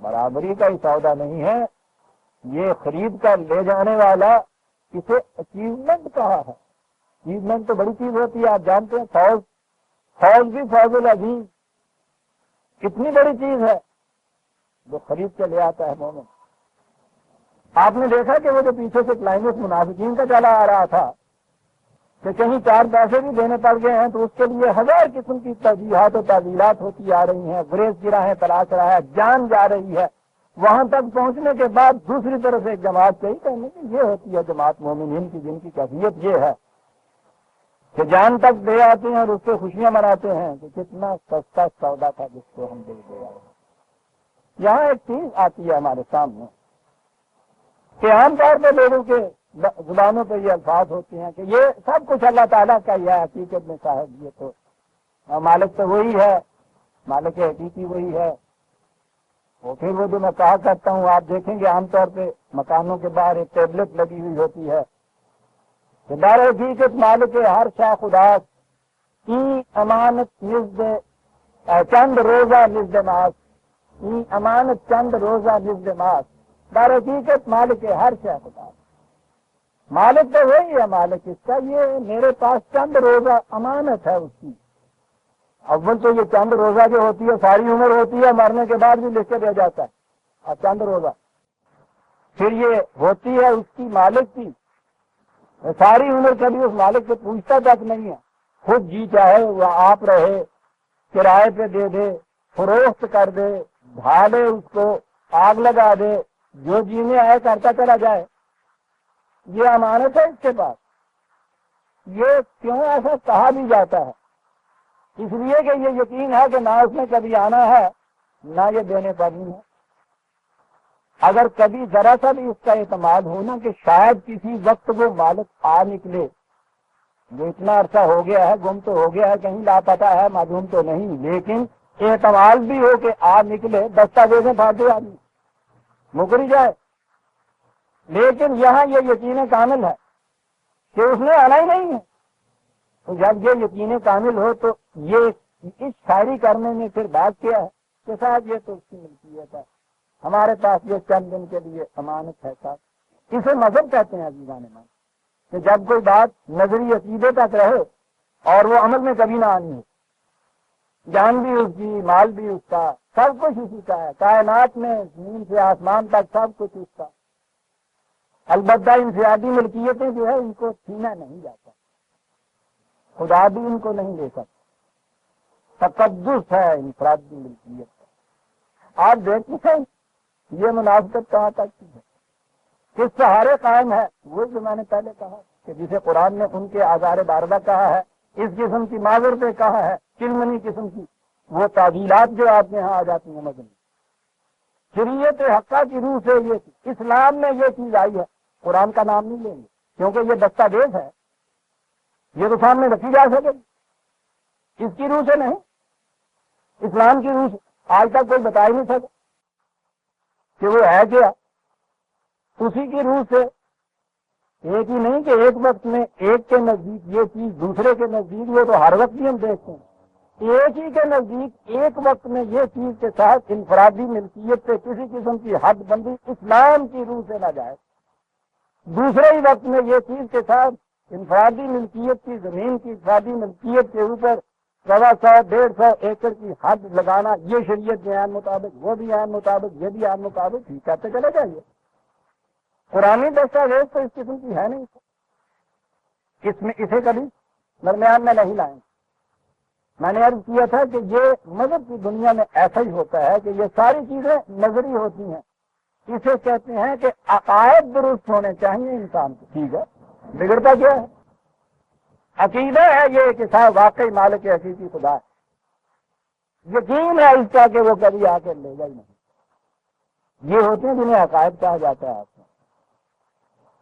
برابری کا ہی سودا نہیں ہے، یہ خرید کر لے جانے والا اسے اچیومنٹ کہا ہے۔ اچیومنٹ تو بڑی چیز ہوتی ہے، آپ جانتے ہیں، فوج بھی فوج العظیم کتنی بڑی چیز ہے جو خرید کے لے آتا ہے مومن۔ آپ نے دیکھا کہ وہ جو پیچھے سے کلائمیکس منافقین کا چلا آ رہا تھا کہ کہیں 4 پیسے بھی دینے پڑ گئے ہیں تو اس کے لیے 1000 قسم کی ترجیحات و تعویلات ہوتی آ رہی ہیں، گریز گرا ہے، تلاش رہا ہے، جان جا رہی ہے۔ وہاں تک پہنچنے کے بعد دوسری طرف ایک جماعت کہی کہنے کی یہ ہوتی ہے جماعت مومنین کی، جن کی کیفیت یہ ہے کہ جان تک دے آتے ہیں اور اس سے خوشیاں مناتے ہیں کہ کتنا سستا سودا تھا جس کو ہم دے دیا۔ یہاں ایک چیز آتی ہے ہمارے سامنے کہ عام طور پہ لوگوں کے زبانوں پہ یہ الفاظ ہوتے ہیں کہ یہ سب کچھ اللہ تعالیٰ کا ہی ہے، حقیقت میں صاحب یہ تو مالک تو وہی ہے، مالک حقیقی وہی ہے۔ اور پھر وہ جو میں کہا کرتا ہوں، آپ دیکھیں گے عام طور پہ مکانوں کے باہر ایک ٹیبلٹ لگی ہوئی ہوتی ہے کہ در حقیقت مالک ہر شاہ خدا کی امانت نزد چند روزہ نزد ماس، کی امانت چند روزہ نزد ماس، در حقیقت مالک ہر شاہ خدا، مالک تو وہی ہے، مالک اس کا، یہ میرے پاس چند روزہ امانت ہے اس کی۔ اول تو یہ چند روزہ جو ہوتی ہے ساری عمر ہوتی ہے، مرنے کے بعد بھی لکھ کے دیا جاتا ہے، اور چند روزہ پھر یہ ہوتی ہے اس کی مالک کی، ساری عمر کبھی اس مالک سے پوچھتا تک نہیں ہے، خود جی چاہے وہ آپ رہے، کرائے پہ دے دے، فروخت کر دے، ڈھالے اس کو، آگ لگا دے، جو جینے آئے کرتا چلا جائے، یہ امانت ہے اس کے پاس۔ یہ کیوں ایسا کہا بھی جاتا ہے؟ اس لیے کہ یہ یقین ہے کہ نہ اس نے کبھی آنا ہے نہ یہ دینے پڑنی ہے۔ اگر کبھی ذرا سا بھی اس کا اعتماد ہونا کہ شاید کسی وقت وہ مالک آ نکلے، جو اتنا عرصہ ہو گیا ہے، گم تو ہو گیا ہے، کہیں لاپتہ ہے، معلوم تو نہیں، لیکن اعتماد بھی ہو کہ آ نکلے، دستاویزیں پھاڑے آدمی مکر ہی جائے، لیکن یہاں یہ یقین کامل ہے کہ اس نے آنا ہی نہیں ہے۔ تو جب یہ یقین کامل ہو تو یہ اس شاعری کرنے میں پھر بات کیا ہے کہ صاحب یہ تو اس کی ملکیت ہے، ہمارے پاس یہ چند دن کے لیے امانت ہے صاحب۔ اسے مذہب کہتے ہیں عزیزان من، کہ جب کوئی بات نظری عقیدے تک رہے اور وہ عمل میں کبھی نہ آنی ہو، جان بھی اس کی، مال بھی اس کا، سب کچھ اسی کا ہے، کائنات میں زمین سے آسمان تک سب کچھ اس کا۔ البتہ انفرادی ملکیتیں جو ہے ان کو چھینا نہیں جاتا، خدا بھی ان کو نہیں لے سکتا، تقدس ہے انفرادی ملکیت کا۔ آپ دیکھتے ہیں یہ مناسبت کہاں تک کی ہے، کس سہارے قائم ہے؟ وہ جو میں نے پہلے کہا کہ جسے قرآن نے ان کے آزار باردہ کہا ہے، اس قسم کی معذر پہ کہا ہے، چلمنی قسم کی وہ تعویلات جو آپ کے یہاں آ جاتی ہیں مدنی شریعت حقہ کی روح سے، یہ اسلام میں یہ چیز آئی ہے، قرآن کا نام نہیں لیں گے کیونکہ یہ دستاویز ہے، یہ تو سامنے رکھی جا سکے، اس کی روح سے نہیں، اسلام کی روح سے آج تک کوئی بتا ہی نہیں سکا کہ وہ ہے کیا۔ اسی کی روح سے ایک ہی نہیں کہ ایک وقت میں ایک کے نزدیک یہ چیز دوسرے کے نزدیک، وہ تو ہر وقت بھی ہم دیکھتے ہیں، ایک ہی کے نزدیک ایک وقت میں یہ چیز کے ساتھ انفرادی ملکیت سے کسی قسم کی حد بندی اسلام کی روح سے نہ جائے، دوسرے ہی وقت میں یہ چیز کے ساتھ انفرادی ملکیت کی، زمین کی انفرادی ملکیت کے اوپر 100-150 ایکڑ کی حد لگانا، یہ شریعت بھی عین مطابق، وہ بھی عین مطابق، یہ بھی عین مطابق، ہی کہتے چلے جائیے۔ قرآنی دستاویز تو اس قسم کی ہے نہیں، اس میں اسے کبھی درمیان میں نہیں لائیں۔ میں نے عرض کیا تھا کہ یہ مذہب کی دنیا میں ایسا ہی ہوتا ہے کہ یہ ساری چیزیں نظری ہوتی ہیں، اسے کہتے ہیں کہ عقائد درست ہونے چاہیے انسان کو، ٹھیک ہے، بگڑتا کیا ہے؟ عقیدہ ہے یہ کہ صاحب واقعی مالک حقیقی خدا ہے، یقین ہے اس کا کہ وہ کبھی آ کے لے گا ہی نہیں، یہ ہوتے ہیں جنہیں عقائد کہا جاتا ہے آپ کو۔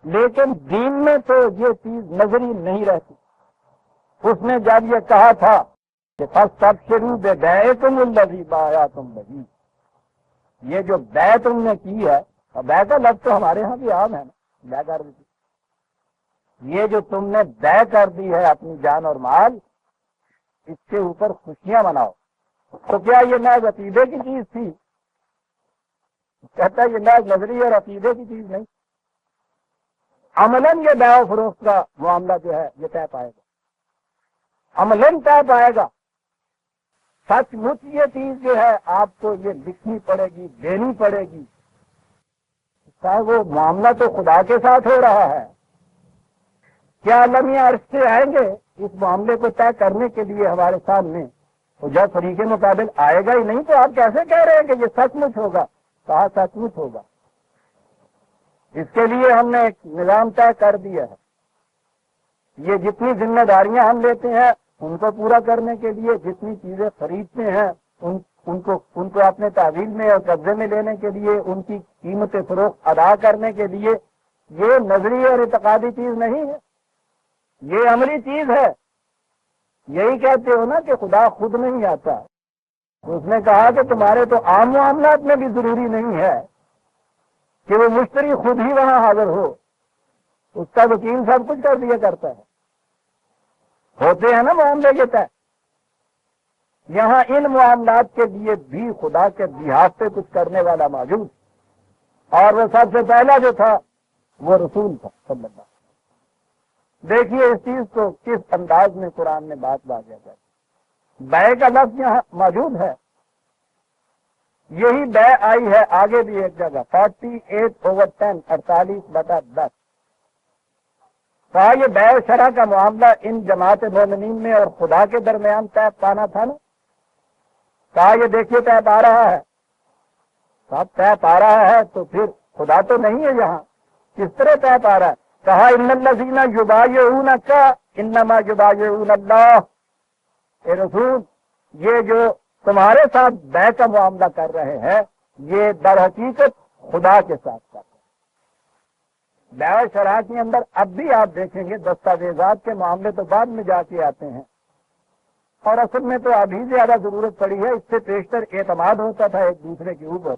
لیکن دین میں تو یہ چیز نظری نہیں رہتی۔ اس نے جب یہ کہا تھا کہ فاستبشروا ببیعکم الذی بایعتم بہ، یہ جو بے تم نے کی ہے، اور بے کا لفظ تو ہمارے ہاں بھی عام ہے نا، بے کر دی، یہ جو تم نے بے کر دی ہے اپنی جان اور مال، اس کے اوپر خوشیاں مناؤ، تو کیا یہ محض عقیدے کی چیز تھی؟ کہتا ہے یہ محض نظری اور عقیدے کی چیز نہیں، عملاً یہ بیع و فروخت کا معاملہ جو ہے یہ طے پائے گا، عملاً طے پائے گا۔ سچ مچ یہ چیز جو ہے آپ کو یہ لکھنی پڑے گی، دینی پڑے گی، وہ معاملہ تو خدا کے ساتھ ہو رہا ہے۔ کیا لمحے عرض سے آئیں گے اس معاملے کو طے کرنے کے لیے ہمارے سامنے؟ تو جب فریق مقابل آئے گا ہی نہیں تو آپ کیسے کہہ رہے ہیں کہ یہ سچ مچ ہوگا؟ کہا سچ مچ ہوگا۔ اس کے لیے ہم نے ایک نظام طے کر دیا ہے۔ یہ جتنی ذمہ داریاں ہم لیتے ہیں ان کو پورا کرنے کے لیے، جتنی چیزیں خریدتے ہیں ان کو اپنے تحویل میں اور قبضے میں لینے کے لیے، ان کی قیمت فروخت ادا کرنے کے لیے، یہ نظری اور اعتقادی چیز نہیں ہے، یہ عملی چیز ہے۔ یہی کہتے ہو نا کہ خدا خود نہیں آتا۔ اس نے کہا کہ تمہارے تو عام معاملات میں بھی ضروری نہیں ہے کہ وہ مشتری خود ہی وہاں حاضر ہو، اس کا وکیل سب کچھ کر دیا کرتا ہے۔ ہوتے ہیں نا معاملے کے طے۔ یہاں ان معاملات کے لیے بھی خدا کے لحاظ سے کچھ کرنے والا موجود، اور وہ سب سے پہلا جو تھا وہ رسول تھا صلی اللہ علیہ وسلم۔ دیکھیے اس چیز کو کس انداز میں قرآن نے بات واضح کر، بیع کا لفظ یہاں موجود ہے، یہی بیع آئی ہے آگے بھی ایک جگہ 48/10 48/10۔ کہا یہ بیع شرع کا معاملہ ان جماعت مومنین میں اور خدا کے درمیان طے پانا تھا نا۔ کہا یہ دیکھیے طے پا رہا ہے، صاحب طے پا رہا ہے تو پھر خدا تو نہیں ہے یہاں، کس طرح طے پا رہا ہے؟ کہا ان الذین یبایعونک انما یبایعون اللہ۔ اے رسول، یہ جو تمہارے ساتھ بیع کا معاملہ کر رہے ہیں یہ در حقیقت خدا کے ساتھ کر رہے ہیں۔ بیع شرع کے اندر اب بھی آپ دیکھیں گے دستاویزات کے معاملے تو بعد میں جا کے آتے ہیں، اور اصل میں تو ابھی زیادہ ضرورت پڑی ہے۔ اس سے بیشتر اعتماد ہوتا تھا ایک دوسرے کے اوپر۔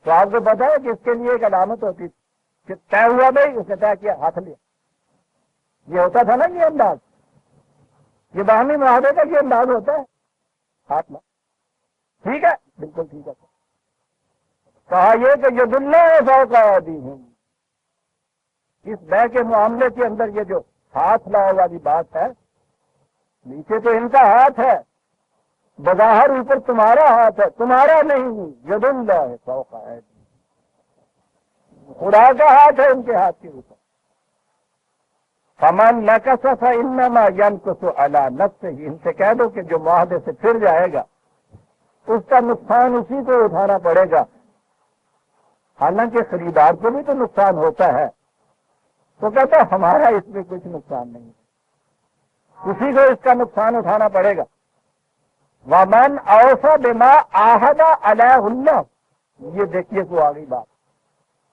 تو آپ کو پتا ہے کہ اس کے لیے ایک علامت ہوتی تھی کہ طے ہوا بھائی، اس نے طے کیا، ہاتھ لیا۔ یہ ہوتا تھا نا یہ انداز، یہ باہمی معاہدے کا یہ انداز ہوتا ہے، ہاتھ لا، ٹھیک ہے، بالکل ٹھیک ہے۔ کہا یہ کہ ید اللہ فوق ایدیہم، اس بیع کے معاملے کے اندر یہ جو ہاتھ لاؤ والی بات ہے، نیچے تو ان کا ہاتھ ہے، بظاہر اوپر تمہارا ہاتھ ہے، تمہارا نہیں، ید اللہ فوق ایدیہم، خدا کا ہاتھ ہے ان کے ہاتھ کے اوپر۔ فمن نکث فانما ینکث علی نفسہ، ان سے کہہ دو کہ جو معاہدے سے پھر جائے گا اس کا نقصان اسی کو اٹھانا پڑے گا۔ حالانکہ خریدار کو بھی تو نقصان ہوتا ہے، تو کہتا ہے ہمارا اس میں کچھ نقصان نہیں، اسی کو اس کا نقصان اٹھانا پڑے گا۔ ومن اوفی بما عاہد علیہ اللہ، یہ دیکھیے تو آگئی بات،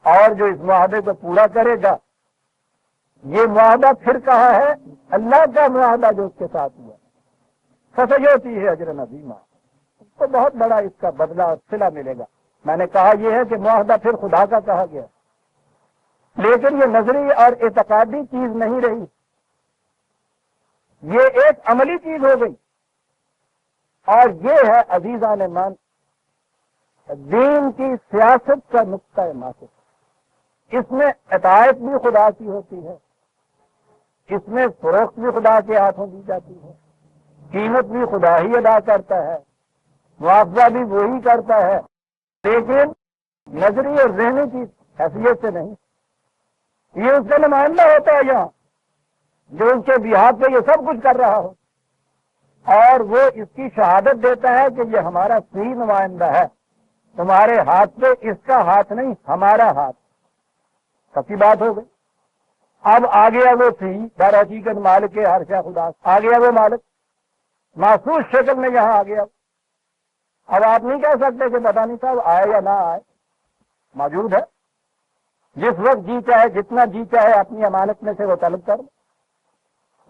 اور جو اس معاہدے کو پورا کرے گا، یہ معاہدہ پھر کہا ہے اللہ کا معاہدہ جو اس کے ساتھ ہوا، فسیؤتی ہے اجر عظیما، اس کو بہت بڑا اس کا بدلہ اور صلہ ملے گا۔ میں نے کہا یہ ہے کہ معاہدہ پھر خدا کا کہا گیا، لیکن یہ نظری اور اعتقادی چیز نہیں رہی، یہ ایک عملی چیز ہو گئی، اور یہ ہے عزیزان مان دین کی سیاست کا نقطہ ماسک۔ اس میں اطاعت بھی خدا کی ہوتی ہے، اس میں فروخت بھی خدا کے ہاتھوں دی جاتی ہے، قیمت بھی خدا ہی ادا کرتا ہے، معاوضہ بھی وہی کرتا ہے، لیکن نظری اور ذہنی کی حیثیت سے نہیں۔ یہ اس کا نمائندہ ہوتا ہے یہاں، جو اس کے بہاد پہ یہ سب کچھ کر رہا ہو، اور وہ اس کی شہادت دیتا ہے کہ یہ ہمارا صحیح نمائندہ ہے، تمہارے ہاتھ پہ اس کا ہاتھ نہیں، ہمارا ہاتھ۔ سچی بات ہو گئی۔ اب آ گیا وہ صحیح در حقیقت مالک ہر شے خدا، آ گیا وہ مالک محسوس شکل میں یہاں آ گیا۔ اب آپ نہیں کہہ سکتے کہ پتہ نہیں صاحب آئے یا نہ آئے، موجود ہے، جس وقت جی چاہے جتنا جی چاہے اپنی امانت میں سے وہ طلب کر۔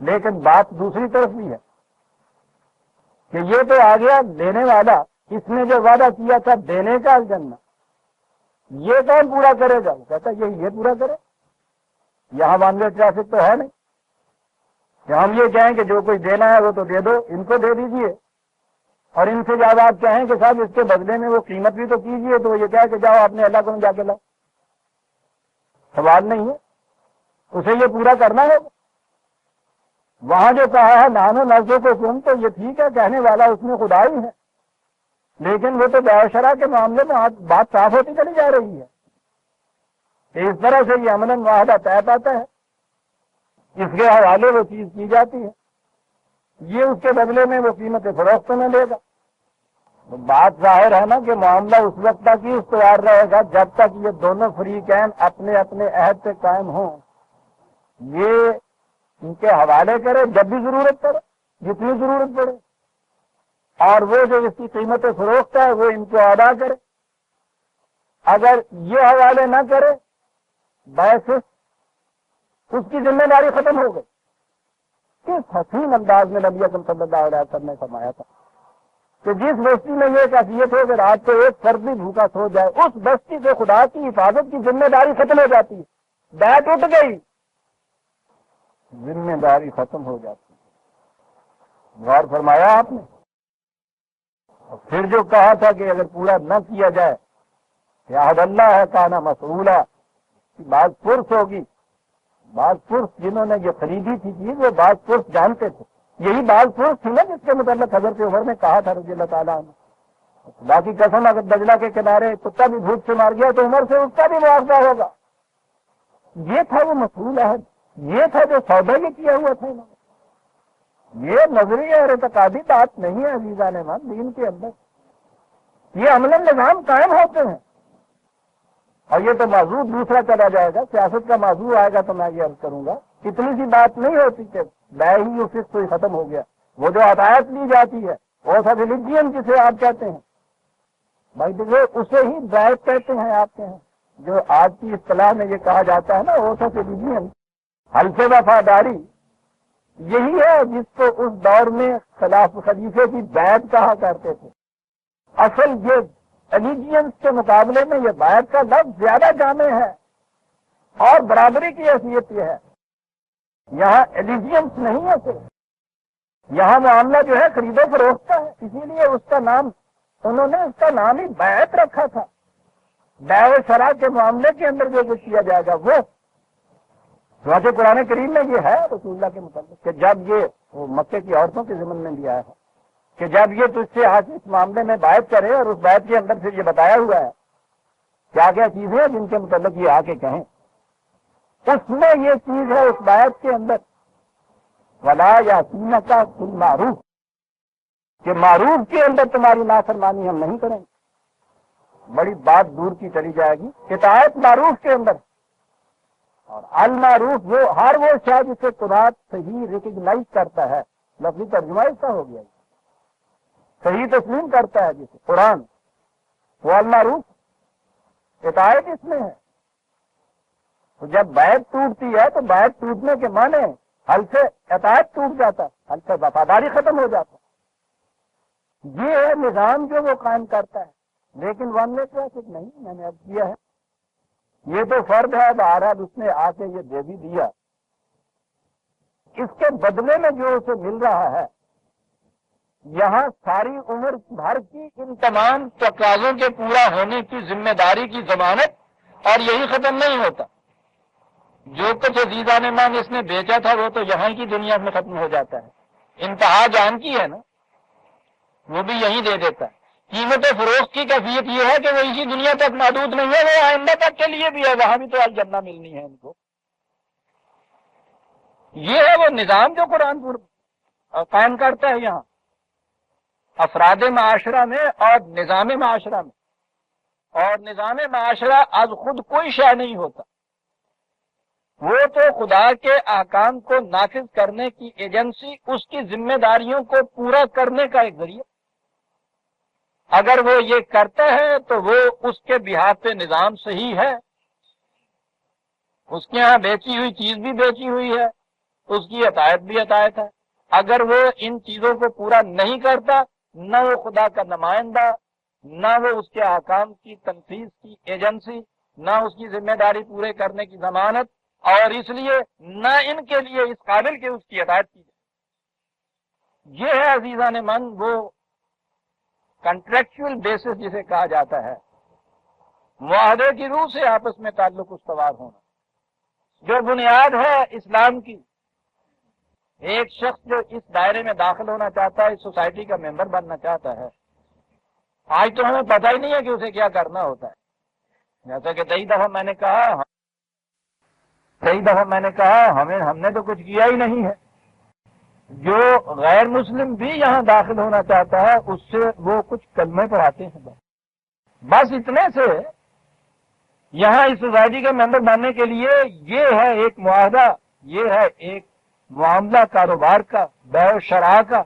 لیکن بات دوسری طرف بھی ہے کہ یہ تو آ گیا دینے والا، اس نے جو وعدہ کیا تھا دینے کا الجنہ، یہ کون پورا کرے گا؟ وہ کہتا ہے یہ پورا کرے۔ یہاں ون وے ٹریفک تو ہے نہیں کہ ہم یہ کہیں کہ جو کوئی دینا ہے وہ تو دے دو، ان کو دے دیجئے، اور ان سے جب آپ کہیں کہ صاحب اس کے بدلے میں وہ قیمت بھی تو کیجیے، تو یہ کہہ کہ جاؤ اپنے اللہ کو جا کے لاؤ. سوال نہیں ہے، اسے یہ پورا کرنا ہوگا. وہاں جو کہا ہے نانو نزدوں کو کن، تو یہ ٹھیک ہے، کہنے والا اس میں خدا ہی ہے، لیکن وہ تو بیع شرع کے معاملے میں بات صاف ہوتی چلی جا رہی ہے. اس طرح سے یہ امن معاہدہ طے پاتا ہے، اس کے حوالے وہ چیز کی جاتی ہے، یہ اس کے بدلے میں وہ قیمت فروخت میں لے گا. تو بات ظاہر ہے نا کہ معاملہ اس وقت تک ہی استوار رہے گا جب تک یہ دونوں فریقین اپنے اپنے عہد پہ قائم ہوں. یہ ان کے حوالے کرے جب بھی ضرورت پڑے، جتنی ضرورت پڑے، اور وہ جو اس کی قیمت فروخت ہے وہ ان کو ادا کرے. اگر یہ حوالے نہ کرے بس اس کی ذمہ داری ختم ہو گئی. کس حسین انداز میں نبی اکرم صلی اللہ علیہ وسلم نے فرمایا تھا کہ جس بستی میں یہ کیفیت ہو کہ رات کو ایک فرد بھی بھوکا سو جائے، اس بستی سے خدا کی حفاظت کی ذمہ داری ختم ہو جاتی ہے. بیعت اٹھ گئی، ذمہ داری ختم ہو جاتی ہے. غور فرمایا آپ نے؟ اور پھر جو کہا تھا کہ اگر پورا نہ کیا جائے کہ عہد اللہ ہے کانا مسئولہ، بعض پرس ہوگی. بعض پرس جنہوں نے یہ خریدی تھی چیز، وہ بعض پرس جانتے تھے. یہی بعض پرس تھی نا جس کے متعلق حضرت عمر نے کہا تھا رضی اللہ تعالیٰ عنہ، باقی قسم اگر دجلہ کے کنارے کتا بھی بھوک سے مار گیا تو عمر سے اس کا بھی معاوضہ ہوگا. یہ تھا وہ مسئول عہد، یہ تھا جو سودا یہ کیا ہوا تھا انہوں نے. یہ نظری اور اعتقادی بات نہیں ہے عزیزان من دین کے اندر. یہ عمل نظام قائم ہوتے ہیں. اور یہ تو موضوع دوسرا چلا جائے گا، سیاست کا موضوع آئے گا تو میں یہ عرض کروں گا. اتنی سی بات نہیں ہوتی کہ بیع ہی اس کو ہی ختم ہو گیا. وہ جو ہدایت لی جاتی ہے وہ سب ریلیجین جسے آپ کہتے ہیں بھائی، دیکھو اسے ہی بیعت کہتے ہیں آپ کے ہیں. جو آج کی اصطلاح میں یہ کہا جاتا ہے نا وہ سب ریلیجین، حلف وفاداری، یہی ہے جس کو اس دور میں خلاف خلیفے کی بیعت کہا کرتے تھے. اصل یہ ایلیجینس کے مقابلے میں یہ بیعت کا لفظ زیادہ جامع ہے اور برابری کی حیثیت یہ ہے. یہاں ایلیجینس نہیں ہے صرف، یہاں معاملہ جو ہے خرید و فروخت کا ہے. اسی لیے اس کا نام انہوں نے اس کا نام ہی بیعت رکھا تھا. بیع و شرع کے معاملے کے اندر جو کچھ کیا جائے گا وہ چنانچہ قرآن کریم میں یہ ہے رسول اللہ کے متعلق کہ جب یہ مکے کی عورتوں کے ضمن میں بھی آیا ہے کہ جب یہ تجھ سے آج اس معاملے میں بیعت کرے، اور اس بیعت کے اندر پھر یہ بتایا ہوا ہے کیا کیا چیزیں ہیں جن کے متعلق یہ آ کے کہیں. اس میں یہ چیز ہے اس بیعت کے اندر ولا یاسینک فی المعروف، کہ معروف کے اندر تمہاری نافرمانی ہم نہیں کریں گے. بڑی بات دور کی چلی جائے گی. اطاعت معروف کے اندر، اور المعروف وہ ہر وہ شے جسے قرآن صحیح ریکگنائز کرتا ہے، لفظی ترجمہ اس کا ہو گیا، صحیح تسلیم کرتا ہے جسے قرآن، وہ المعروف اطاعت اس میں ہے. تو جب بیعت ٹوٹتی ہے تو بیعت ٹوٹنے کے معنی حل سے اطاعت ٹوٹ جاتا ہے، حل سے وفاداری ختم ہو جاتا ہے. یہ ہے نظام جو وہ قائم کرتا ہے. لیکن ون وے ٹریفک نہیں، میں نے اب کیا ہے. یہ تو فرد ہے، بہرحال اس نے آ کے یہ دے بھی دیا. اس کے بدلے میں جو اسے مل رہا ہے، یہاں ساری عمر بھر کی ان تمام تقاضوں کے پورا ہونے کی ذمہ داری کی ضمانت، اور یہی ختم نہیں ہوتا. جو کچھ عزیزان مان اس نے بیچا تھا وہ تو یہاں کی دنیا میں ختم ہو جاتا ہے. انتہا جان کی ہے نا، وہ بھی یہیں دے دیتا ہے. قیمت فروخت کی کیفیت یہ ہے کہ وہ اسی دنیا تک محدود نہیں ہے، وہ آئندہ تک کے لیے بھی ہے، وہاں بھی تو الجنہ ملنی ہے ان کو. یہ ہے وہ نظام جو قرآن قائم کرتا ہے یہاں افراد معاشرہ میں اور نظام معاشرہ میں. اور نظام معاشرہ از خود کوئی شے نہیں ہوتا، وہ تو خدا کے احکام کو نافذ کرنے کی ایجنسی، اس کی ذمہ داریوں کو پورا کرنے کا ایک ذریعہ. اگر وہ یہ کرتا ہے تو وہ اس کے بہاف پہ نظام صحیح ہے، اس کے ہاں بیچی ہوئی چیز بھی بیچی ہوئی ہے، اس کی اطاعت بھی اطاعت ہے. اگر وہ ان چیزوں کو پورا نہیں کرتا، نہ وہ خدا کا نمائندہ، نہ وہ اس کے احکام کی تنفیذ کی ایجنسی، نہ اس کی ذمہ داری پورے کرنے کی ضمانت، اور اس لیے نہ ان کے لیے اس قابل کہ اس کی اطاعت کی جائے. یہ ہے عزیزان من وہ کنٹریکچوئل بیسس جسے کہا جاتا ہے، معاہدے کی روح سے آپس میں تعلق استوار ہونا، جو بنیاد ہے اسلام کی۔ ایک شخص جو اس دائرے میں داخل ہونا چاہتا ہے، اس سوسائٹی کا ممبر بننا چاہتا ہے، آج تو ہمیں پتہ ہی نہیں ہے کہ اسے کیا کرنا ہوتا ہے۔ جیسا کہ کئی دفعہ میں نے کہا ہم نے تو کچھ کیا ہی نہیں ہے۔ جو غیر مسلم بھی یہاں داخل ہونا چاہتا ہے، اس سے وہ کچھ کلمے پڑھاتے ہیں، بس اتنے سے یہاں اس سوسائٹی کا ممبر بننے کے لیے یہ ہے ایک معاہدہ، یہ ہے ایک معاملہ کاروبار کا، بیع و شراء کا،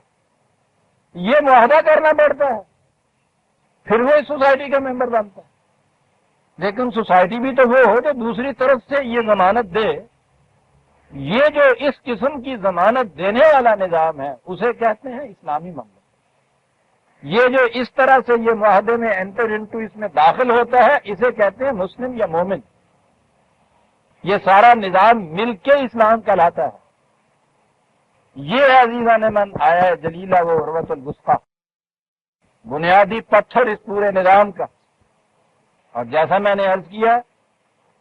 یہ معاہدہ کرنا پڑتا ہے، پھر وہ اس سوسائٹی کا ممبر بنتا ہے۔ لیکن سوسائٹی بھی تو وہ ہو جو دوسری طرف سے یہ ضمانت دے۔ یہ جو اس قسم کی ضمانت دینے والا نظام ہے اسے کہتے ہیں اسلامی مملکت۔ یہ جو اس طرح سے یہ معاہدے میں انٹر انٹو اس میں داخل ہوتا ہے اسے کہتے ہیں مسلم یا مومن۔ یہ سارا نظام مل کے اسلام کہلاتا ہے۔ یہ عزیزان من آیا ہے جلیلہ و عروۃ الوثقی، بنیادی پتھر اس پورے نظام کا۔ اور جیسا میں نے عرض کیا،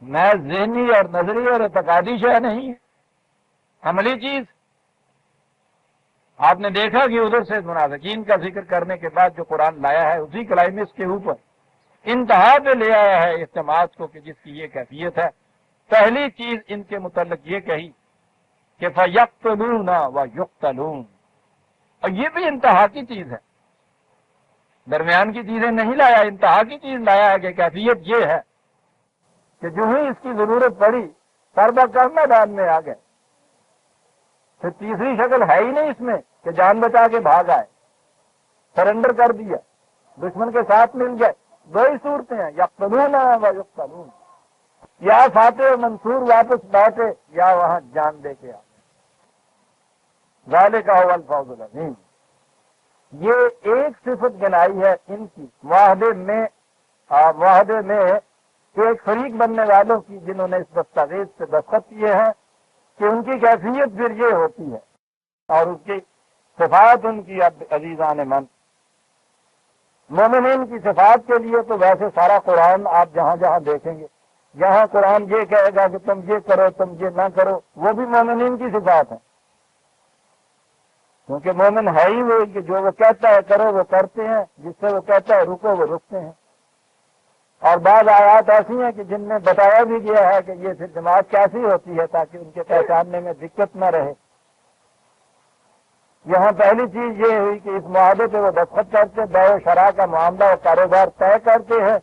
میں ذہنی اور نظری اور اعتقادی شے نہیں ہے، عملی چیز۔ آپ نے دیکھا کہ ادھر سے منافقین کا ذکر کرنے کے بعد جو قرآن لایا ہے اسی کلائمیکس کے اوپر انتہا پہ لے آیا ہے اجتماعات کو کہ جس کی یہ کیفیت ہے۔ پہلی چیز ان کے متعلق یہ کہی کہ فَيَقْتُلُونَ وَيُقْتَلُونَ، اور یہ بھی انتہا کی چیز ہے، درمیان کی چیزیں نہیں لایا، انتہا کی چیز لایا ہے کہ کیفیت یہ ہے کہ جو ہی اس کی ضرورت پڑی سربکر میدان میں آ گئے۔ پھر تیسری شکل ہے ہی نہیں اس میں کہ جان بچا کے بھاگ آئے، سرنڈر کر دیا، دشمن کے ساتھ مل گئے۔ دو ہی صورتیں ہیں، یقتلون و یقتلون، یا فاتح منصور واپس لوٹے یا وہاں جان دے کے آئے۔ ذالک هو الفوز العظیم۔ یہ ایک صفت گنائی ہے ان کی معاہدے میں ایک فریق بننے والوں کی جنہوں نے اس دستاویز سے دستخط کیے ہیں کہ ان کی کیفیت پھر یہ ہوتی ہے، اور اس کی صفات ان کی عزیزان من۔ مومنین کی صفات کے لیے تو ویسے سارا قرآن آپ جہاں جہاں دیکھیں گے، جہاں قرآن یہ کہے گا کہ تم یہ کرو تم یہ نہ کرو، وہ بھی مومنین کی صفات ہیں، کیونکہ مومن ہے ہی وہ کہ جو وہ کہتا ہے کرو وہ کرتے ہیں، جس سے وہ کہتا ہے رکو وہ رکتے ہیں۔ اور بعض آیات ایسی ہیں کہ جن میں بتایا بھی گیا ہے کہ یہ پھر جماعت کیسی ہوتی ہے تاکہ ان کے پہچاننے میں دقت نہ رہے۔ یہاں پہلی چیز یہ ہوئی کہ اس معاہدے پہ وہ دستخط کرتے، بیع و شراء کا معاملہ اور کاروبار طے کرتے ہیں۔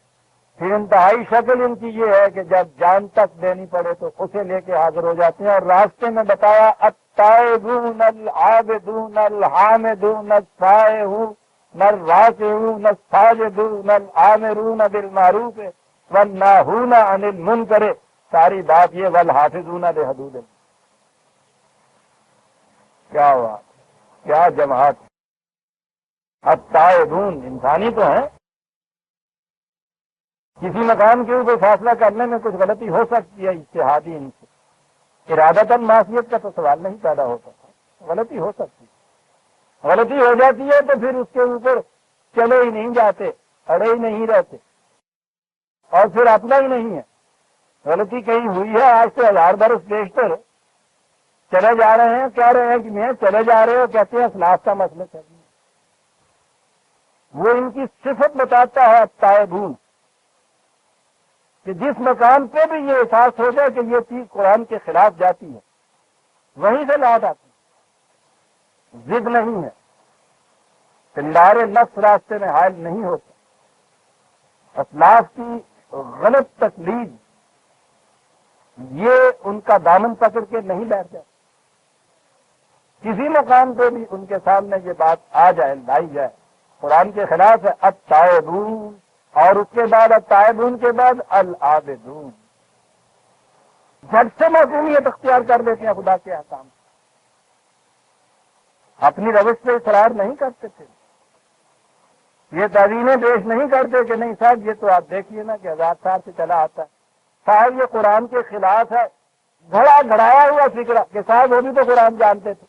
پھر انتہائی شکل ان کی یہ ہے کہ جب جان تک دینی پڑے تو اسے لے کے حاضر ہو جاتے ہیں۔ اور راستے میں بتایا التائبون العابدون الحامدون السائحون الراکعون الساجدون الآمرون بالمعروف والناہون عن المنکر، ساری بات یہ والحافظون لحدود اللہ۔ کیا ہوا، کیا جماعت! التائبون انسانی تو ہیں، کسی مقام کے اوپر فیصلہ کرنے میں کچھ غلطی ہو سکتی ہے اجتہادی ان سے، ارادتاً معصیت کا تو سوال نہیں پیدا ہوتا، غلطی ہو سکتی ہے، غلطی ہو جاتی ہے تو پھر اس کے اوپر چلے ہی نہیں جاتے، اڑے ہی نہیں رہتے، اور پھر اپنا ہی نہیں ہے۔ غلطی کہیں ہوئی ہے آج سے 1000 برس بیشتر، چلے جا رہے ہیں، کہہ رہے ہیں کہ میں چلے جا رہے ہو، کہتے ہیں اخلاق کا مسئلہ چل رہا ہے۔ وہ ان کی صفت بتاتا ہے التائبون، کہ جس مقام پہ بھی یہ احساس ہو جائے کہ یہ چیز قرآن کے خلاف جاتی ہے وہیں سے لوٹ آتی ہے، ضد نہیں ہے، پنڈار نفس راستے میں حائل نہیں ہوتا، اسلاف کی غلط تقلید یہ ان کا دامن پکڑ کے نہیں بیٹھ جاتا۔ کسی مقام پہ بھی ان کے سامنے یہ بات آ جائے، لائی جائے قرآن کے خلاف ہے، التائبون، اور اس کے بعد التائبون کے بعد العابدون، جھٹ سے معصومیت اختیار کر لیتے ہیں خدا کے احکام، اپنی روش پہ اصرار نہیں کرتے تھے، یہ تعظیمیں پیش نہیں کرتے کہ نہیں صاحب یہ تو آپ دیکھیے نا کہ 1000 سال سے چلا آتا ہے، صاحب یہ قرآن کے خلاف ہے، گھڑایا ہوا فکر کہ صاحب وہ بھی تو قرآن جانتے تھے،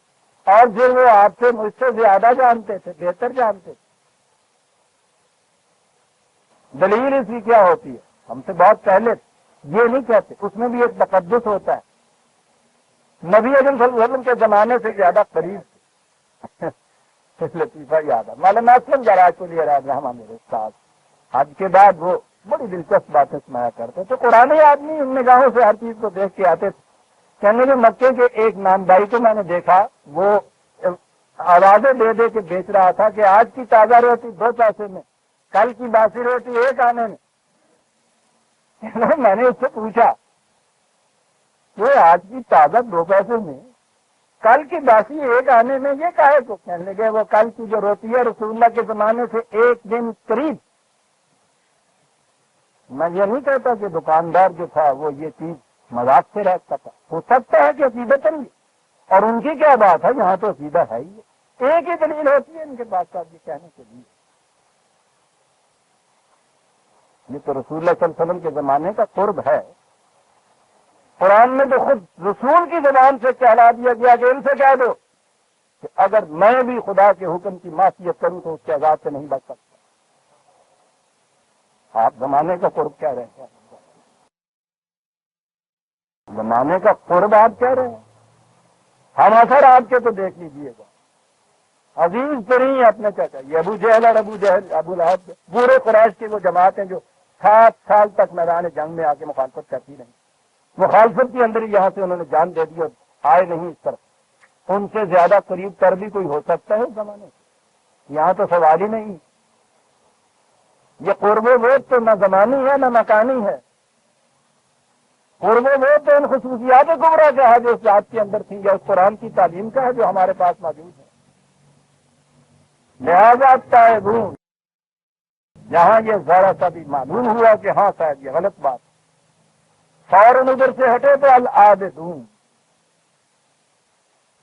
اور پھر وہ آپ سے مجھ سے زیادہ جانتے تھے، بہتر جانتے تھے۔ دلیل اس کی کیا ہوتی ہے؟ ہم سے بہت پہلے یہ نہیں کہتے، اس میں بھی ایک تقدس ہوتا ہے۔ نبی اعظم صلی اللہ علیہ وسلم کے زمانے سے زیادہ قریب تھے۔ لطیفہ یاد ہے، مولانا اسلم جراج کو لیے رحمہ میرے استاد، حج کے بعد وہ بڑی دلچسپ باتیں سنایا کرتے تھے۔ قرآنی آدمی ان نگاہوں سے ہر چیز کو دیکھ کے آتے تھے۔ کہنے کے مکے کے ایک نامدائی کو میں نے دیکھا، وہ آوازیں دے دے کے بیچ رہا تھا کہ آج کی تازہ روٹی 2 پیسے میں، کل کی باسی روٹی 1 آنے میں۔ میں نے اس سے پوچھا وہ آج کی تازہ 2 پیسے میں، کل کی باسی 1 آنے میں، یہ کہے تو کہنے لگے وہ کل کی جو روٹی ہے رسول اللہ کے زمانے سے 1 دن قریب۔ میں یہ نہیں کہتا کہ دکاندار جو تھا وہ یہ چیز مذاق سے رکھتا تھا، ہو سکتا ہے کہ عقیدتاً بھی، اور ان کی کیا بات ہے، یہاں تو عقیدہ ہے ہی، ایک ہی دلیل ہوتی ہے ان کے پاس صاحب یہ کہنے کے لیے۔ یہ تو رسول اللہ صلی اللہ علیہ وسلم کے زمانے کا قرب ہے۔ قرآن میں تو خود رسول کی زبان سے کہلا دیا گیا کہ ان سے کہہ دو کہ اگر میں بھی خدا کے حکم کی معصیت کروں تو اس کے عذاب سے نہیں بچ سکتا۔ آپ زمانے کا قرب کہہ رہے ہیں، زمانے کا قرب آپ کہہ رہے ہیں، ہم اثر آپ کے تو دیکھ لیجیے گا۔ عزیز ترین اپنے چچا یہ ابو جہل اور ابو لہب، پورے قریش کی وہ جماعتیں جو 7 سال تک میدان جنگ میں آ کے مخالفت کرتی رہی، مخالفت کے اندر ہی یہاں سے انہوں نے جان دے دی اور آئے نہیں اس طرف۔ ان سے زیادہ قریب تر بھی کوئی ہو سکتا ہے اس زمانے سے؟ یہاں تو سوال ہی نہیں۔ یہ قرب و وید تو نہ زمانی ہے نہ مکانی ہے، قرب و وید تو ان خصوصیات کبریٰ کا ہے جو اس ذات کے اندر تھی، یا اس قرآن کی تعلیم کا ہے جو ہمارے پاس موجود ہے۔ لہذا تائبون، جہاں یہ ذرا سا بھی معلوم ہوا کہ ہاں شاید یہ غلط بات، فوراً ادھر سے ہٹے تو العابدون،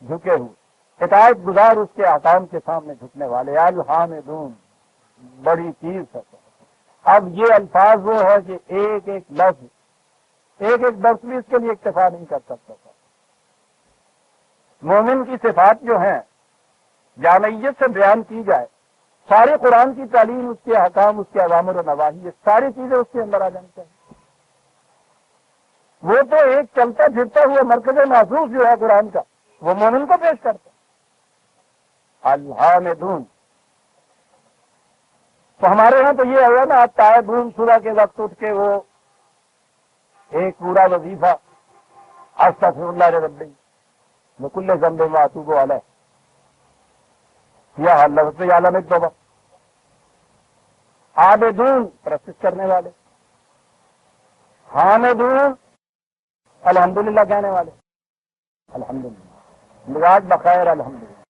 جھکے ہوئے، اطاعت گزار اس کے احکام کے سامنے جھکنے والے، الحامدون، بڑی چیز ہے۔ اب یہ الفاظ وہ ہے کہ ایک ایک لفظ، ایک ایک درس بھی اس کے لیے اکتفا نہیں کر سکتا تھا۔ مومن کی صفات جو ہیں جامعیت سے بیان کی جائے، ساری قرآن کی تعلیم، اس کے احکام، اس کے اوامر و نواہی، یہ ساری چیزیں اس کے اندر آ جانی چاہیے۔ وہ تو ایک چلتا پھرتا ہوا مرکز محسوس جو ہے قرآن کا، وہ مومن کو پیش کرتا ہے۔ الحامدون، تو ہمارے یہاں تو یہ ہوا نا تائبون، صبح کے وقت اٹھ کے وہ ایک پورا وظیفہ استغفر اللہ ربی وکل ذنب واتوب علیہ، یا لفظ عالم توبہ۔ عابدون، پرستش کرنے والے، حامدون، الحمدللہ کہنے والے، الحمدللہ، مزاج بخیر، الحمدللہ۔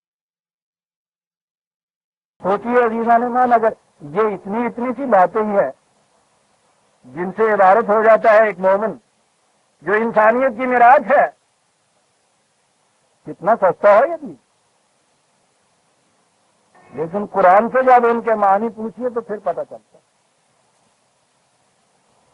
سوچیے عزیزان ایمان، اگر یہ اتنی سی باتیں ہی ہیں جن سے عبارت ہو جاتا ہے ایک مومن، جو انسانیت کی معراج ہے، کتنا سستا ہے یہ چیز۔ لیکن قرآن سے جب ان کے معنی پوچھیے تو پھر پتہ چلتا ہے۔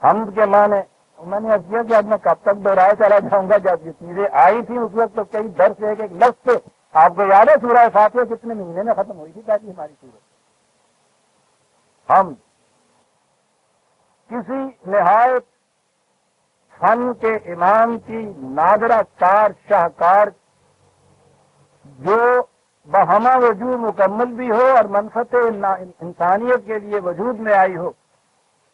حمد کے معنی میں نے کیا کہ اب میں کب تک دوہرائے چلا جاؤں گا، جب یہ چیزیں آئی تھیں اس وقت تو کئی درس ایک ایک لفظ سے آپ کو یاد ہے سورہ فاتحہ کتنے مہینے میں ختم ہوئی تھی تاکہ ہماری صورت ہم کسی نہایت فن کے امام کی نادرہ کار شاہکار جو بہما وجود مکمل بھی ہو اور منفعت انسانیت کے لیے وجود میں آئی ہو،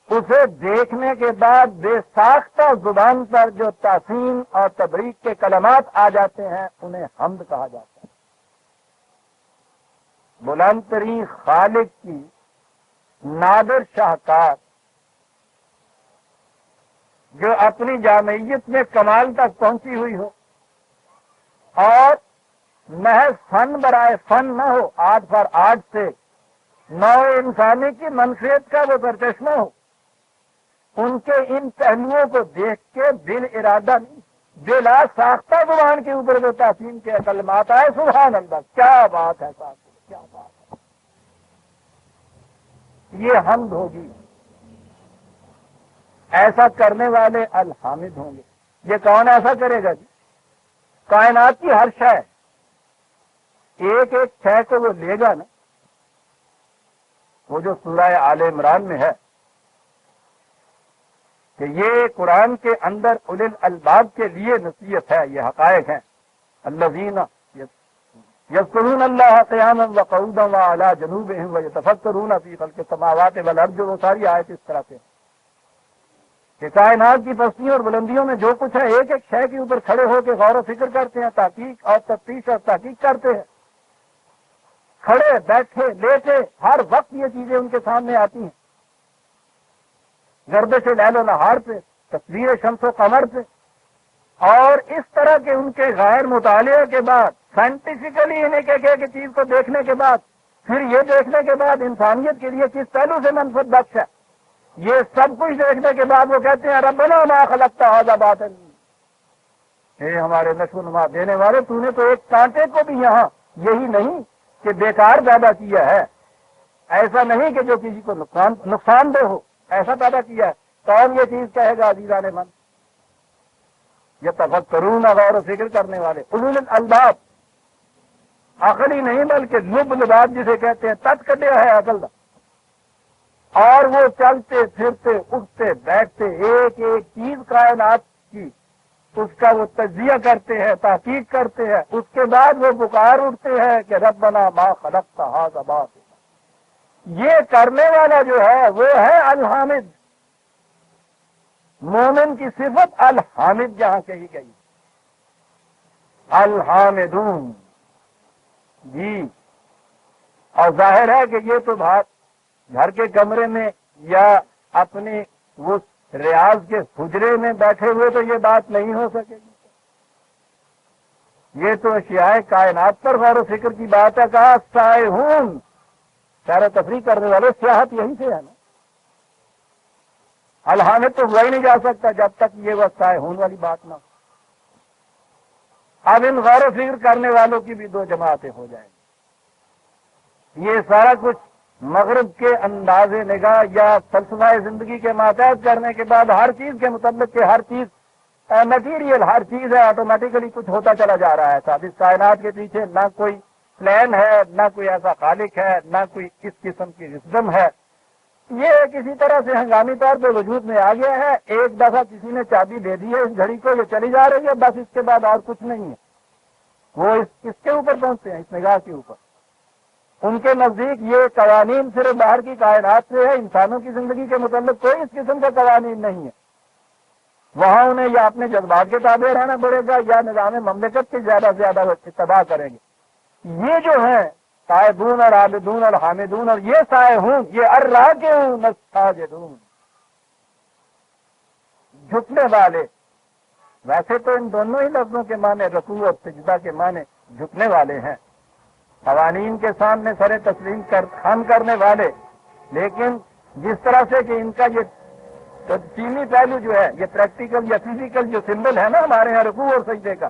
اسے دیکھنے کے بعد بے ساختہ زبان پر جو تعظیم اور تبریک کے کلمات آ جاتے ہیں انہیں حمد کہا جاتا ہے۔ بلند ترین خالق کی نادر شاہکار جو اپنی جامعیت میں کمال تک پہنچی ہوئی ہو اور محض فن برائے فن نہ ہو، آرٹ فار آرٹ سے نوع انسانی کی منفیت کا وہ سرچشمہ ہو، ان کے ان پہلوؤں کو دیکھ کے دل ارادہ نہیں، بلا ساختہ زبان کے اوپر جو تعظیم کے کلمات آئے، سبحان اللہ، کیا بات ہے صاحب، کیا بات ہے، یہ حمد ہوگی۔ ایسا کرنے والے الحامد ہوں گے۔ یہ کون ایسا کرے گا جی؟ کائنات کی ہر شے، ایک ایک شے کو وہ لے گا نا، وہ جو سورہ آل عمران میں ہے کہ یہ قرآن کے اندر اولی الالباب کے لیے نصیحت ہے، یہ حقائق ہیں۔ الذین یذکرون اللہ قیاما وقعودا وعلی جنوبہم ویتفکرون فی خلق السماوات والارض، وہ ساری آیت اس طرح سے کہ کائنات کی پستیوں اور بلندیوں میں جو کچھ ہے ایک ایک شے کے اوپر کھڑے ہو کے غور و فکر کرتے ہیں، تحقیق اور تفتیش اور تحقیق کرتے ہیں، کھڑے بیٹھے لیٹے ہر وقت یہ چیزیں ان کے سامنے آتی ہیں، گردش لیل و نہار پہ، تصویر شمس و قمر پہ، اور اس طرح کے ان کے غیر مطالعے کے بعد سائنٹیفکلی انہیں کہ چیز کو دیکھنے کے بعد پھر یہ دیکھنے کے بعد انسانیت کے لیے کس پہلو سے منفعت بخش ہے، یہ سب کچھ دیکھنے کے بعد وہ کہتے ہیں ربنا ما خلقت ھذا باطلا، اے ہمارے نشو و نما دینے والے، تو نے تو ایک کانٹے کو بھی یہاں یہی نہیں کہ بیکار پیدا کیا ہے، ایسا نہیں کہ جو کسی کو نقصان دہ ہو، ایسا پیدا کیا ہے۔ کون یہ چیز کہے گا عزیزان من؟ یتفکرون، غور و فکر کرنے والے، اولو الالباب، عقل ہی نہیں بلکہ لب لباب جسے کہتے ہیں، تت کٹیا ہے عقل کا، اور وہ چلتے پھرتے اٹھتے بیٹھتے ایک ایک چیز کائنات کی اس کا وہ تجزیہ کرتے ہیں، تحقیق کرتے ہیں، اس کے بعد وہ پکار اٹھتے ہیں کہ ربنا ما خلقت ھذا باطلا۔ یہ کرنے والا جو ہے وہ ہے الحامد، مومن کی صفت الحامد جہاں کہی گئی، الحامدون جی۔ اور ظاہر ہے کہ یہ تو بات گھر کے کمرے میں یا اپنے وہ ریاض کے حجرے میں بیٹھے ہوئے تو یہ بات نہیں ہو سکے گی، یہ تو اشیاء کائنات پر غور و فکر کی بات ہے۔ کہا سائحون، سیر و تفریح کرنے والے، سیاحت یہی سے ہے نا، الحامد تو ہوا ہی نہیں جا سکتا جب تک یہ وہ سائحون والی بات نہ ہو۔ اب ان غور و فکر کرنے والوں کی بھی دو جماعتیں ہو جائیں گی۔ یہ سارا کچھ مغرب کے انداز نگاہ یا فلسفہ زندگی کے ماتحت کرنے کے بعد ہر چیز کے متعلق کہ ہر چیز میٹیریل، ہر چیز ہے، آٹومیٹیکلی کچھ ہوتا چلا جا رہا ہے صاحب۔ اس کائنات کے پیچھے نہ کوئی پلان ہے، نہ کوئی ایسا خالق ہے، نہ کوئی اس قسم کی وزڈم ہے، یہ کسی طرح سے ہنگامی طور پہ وجود میں آ گیا ہے۔ ایک دفعہ کسی نے چابی دے دی ہے اس گھڑی کو، یہ چلی جا رہی ہے، بس اس کے بعد اور کچھ نہیں ہے۔ وہ اس کے اوپر پہنچتے ہیں، اس نگاہ کے اوپر۔ ان کے نزدیک یہ قوانین صرف باہر کی کائنات سے ہے، انسانوں کی زندگی کے متعلق کوئی اس قسم کا قوانین نہیں ہے۔ وہاں انہیں یا اپنے جذبات کے تابع رہنا پڑے گا یا نظام مملکت کے زیادہ سے زیادہ اتباع کریں گے۔ یہ جو ہیں سائحون اور عابدون اور حامدون، اور یہ سائحون، یہ الراکعون الساجدون، جھکنے والے۔ ویسے تو ان دونوں ہی لفظوں کے معنی رکوع اور سجدہ کے معنی جھکنے والے ہیں، قوانین کے سامنے سر تسلیم خم کرنے والے، لیکن جس طرح سے کہ ان کا یہ تجسیمی پہلو جو ہے، یہ پریکٹیکل یا فزیکل جو سمبل ہے نا ہمارے یہاں رکوع اور سجدے کا،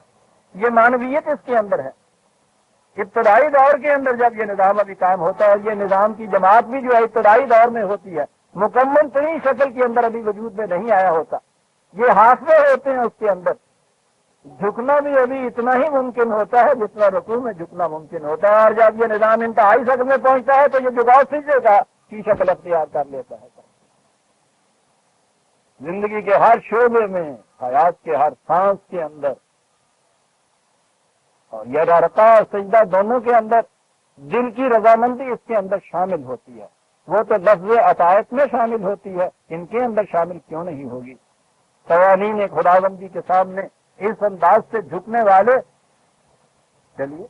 یہ معنویت اس کے اندر ہے۔ ابتدائی دور کے اندر جب یہ نظام ابھی قائم ہوتا ہے، یہ نظام کی جماعت بھی جو ہے ابتدائی دور میں ہوتی ہے، مکمل ترین شکل کے اندر ابھی وجود میں نہیں آیا ہوتا، یہ حافظ ہوتے ہیں اس کے اندر۔ جھکنا بھی ابھی اتنا ہی ممکن ہوتا ہے جتنا رکوع میں جھکنا ممکن ہوتا ہے، اور جب یہ نظام انتہائی شکل میں پہنچتا ہے تو یہ جھکاؤ سجدے کا کی شکل اختیار کر لیتا ہے۔ زندگی کے ہر شعبے میں، حیات کے ہر سانس کے اندر، اور یہ رکوع اور سجدہ دونوں کے اندر دل کی رضامندی اس کے اندر شامل ہوتی ہے۔ وہ تو لفظ عطایت میں شامل ہوتی ہے، ان کے اندر شامل کیوں نہیں ہوگی؟ قوانین خداوندی کے سامنے اس انداز سے جھکنے والے، چلیے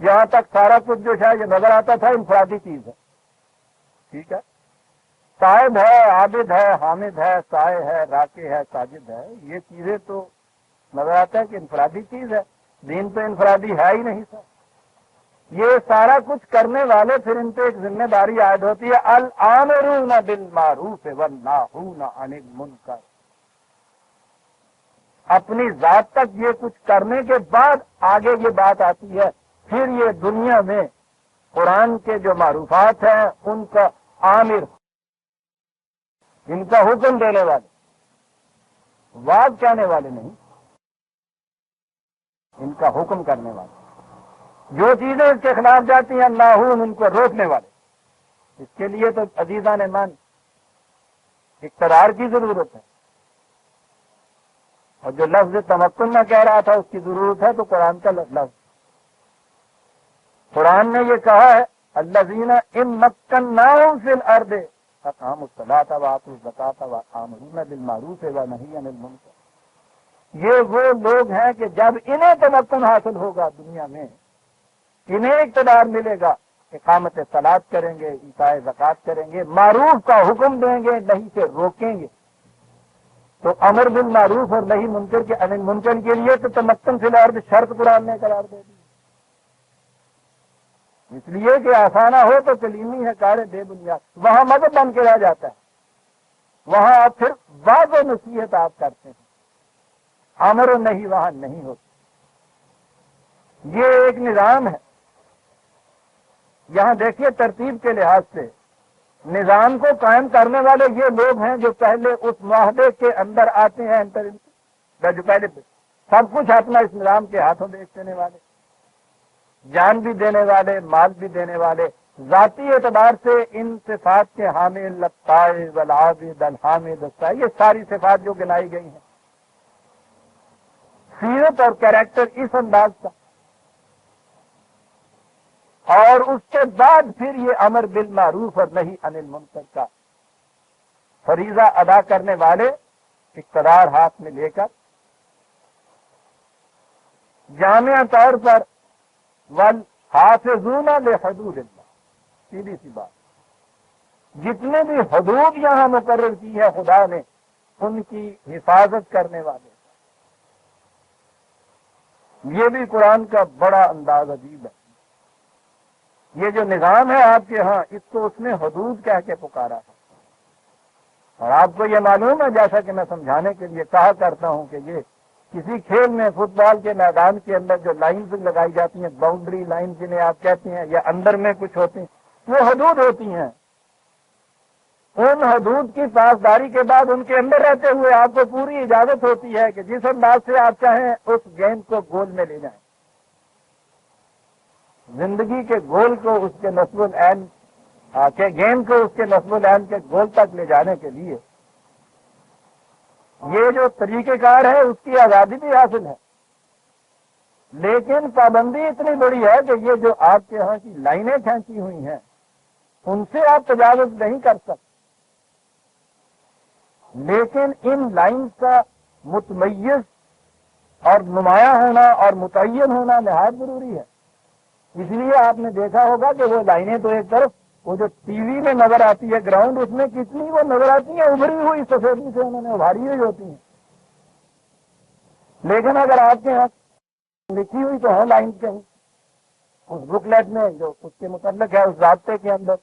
یہاں تک سارا کچھ جو شاید یہ نظر آتا تھا انفرادی چیز ہے، ٹھیک ہے، صاحب ہے، عابد ہے، حامد ہے، سائے ہے، راکع ہے، ساجد ہے، یہ چیزیں تو نظر آتا ہے کہ انفرادی چیز ہے۔ دین تو انفرادی ہے ہی نہیں سر۔ یہ سارا کچھ کرنے والے پھر ان پہ ایک ذمہ داری عائد ہوتی ہے، الامرون بالمعروف والناہون عن المنکر۔ اپنی ذات تک یہ کچھ کرنے کے بعد آگے یہ بات آتی ہے، پھر یہ دنیا میں قرآن کے جو معروفات ہیں ان کا عامر، ان کا حکم دینے والے، واز کہنے والے نہیں، ان کا حکم کرنے والے، جو چیزیں اس کے خلاف جاتی ہیں ناہون، ان کو روکنے والے۔ اس کے لیے تو عزیزان من اقتدار کی ضرورت ہے، اور جو لفظ تمکن میں کہہ رہا تھا اس کی ضرورت ہے تو قرآن کا لفظ، قرآن نے یہ کہا ہے الذین ان مکناہم فی الارض اقاموا الصلاۃ وآتوا الزکاۃ وآمرون بالمعروف ونہی عن المنکر، یہ وہ لوگ ہیں کہ جب انہیں تمکن حاصل ہوگا دنیا میں، انہیں اقتدار ملے گا، اقامت صلاۃ کریں گے، ایتاء زکوٰۃ کریں گے، معروف کا حکم دیں گے، نہی سے روکیں گے۔ تو امر بالمعروف اور نہی منکر کے عن المنکر کے لیے تو تمکن فی الارض شرط قرآن نے قرار دے دی، اس لیے کہ آسانہ ہو تو کلیمی ہے کار بے بنیاد، وہاں مذہب بن کے رہ جاتا ہے، وہاں آپ پھر بعض و نصیحت آپ کرتے ہیں، امر و نہیں وہاں نہیں ہوتی۔ یہ ایک نظام ہے۔ یہاں دیکھیے ترتیب کے لحاظ سے نظام کو قائم کرنے والے یہ لوگ ہیں جو پہلے اس معاہدے کے اندر آتے ہیں، جو پہلے سب کچھ اپنا اس نظام کے ہاتھوں بیچ دینے والے، جان بھی دینے والے، مال بھی دینے والے، ذاتی اعتبار سے ان صفات کے حامل الطائع والعابد الحامد السائع، یہ ساری صفات جو گنائی گئی ہیں، سیرت اور کیریکٹر اس انداز کا، اور اس کے بعد پھر یہ امر بالمعروف اور نہی عن المنکر کا فریضہ ادا کرنے والے اقتدار ہاتھ میں لے کر جامع طور پر والحافظون لحدود اللہ، سیدھی سی بات، جتنے بھی حدود یہاں مقرر کی ہے خدا نے ان کی حفاظت کرنے والے، یہ بھی قرآن کا بڑا انداز عجیب ہے۔ یہ جو نظام ہے آپ کے ہاں، اس کو اس نے حدود کہہ کے پکارا ہے، اور آپ کو یہ معلوم ہے جیسا کہ میں سمجھانے کے لیے کہا کرتا ہوں کہ یہ کسی کھیل میں فٹ بال کے میدان کے اندر جو لائنز لگائی جاتی ہیں، باؤنڈری لائن جنہیں آپ کہتے ہیں، یا اندر میں کچھ ہوتی ہیں، وہ حدود ہوتی ہیں۔ ان حدود کی پاسداری کے بعد ان کے اندر رہتے ہوئے آپ کو پوری اجازت ہوتی ہے کہ جس انداز سے آپ چاہیں اس گیند کو گول میں لے جائیں، زندگی کے گول کو اس کے نصب العین کے گیند کو اس کے نصب العین کے گول تک لے جانے کے لیے یہ جو طریقہ کار ہے اس کی آزادی بھی حاصل ہے، لیکن پابندی اتنی بڑی ہے کہ یہ جو آپ کے ہاں کی لائنیں کھینچی ہوئی ہیں ان سے آپ تجاوز نہیں کر سکتے، لیکن ان لائنز کا متمیز اور نمایاں ہونا اور متعین ہونا نہایت ضروری ہے۔ اس لیے آپ نے دیکھا ہوگا کہ وہ لائنیں تو ایک طرف، وہ جو ٹی وی میں نظر آتی ہے گراؤنڈ، اس میں کتنی وہ نظر آتی ہیں ابھری ہوئی سفیدی سے انہوں نے ابھاری ہوئی ہوتی ہیں، لیکن اگر آپ کے یہاں لکھی ہوئی تو ہے لائن کہیں اس بک لیٹ میں جو اس کے متعلق ہے، اس ضابطے کے اندر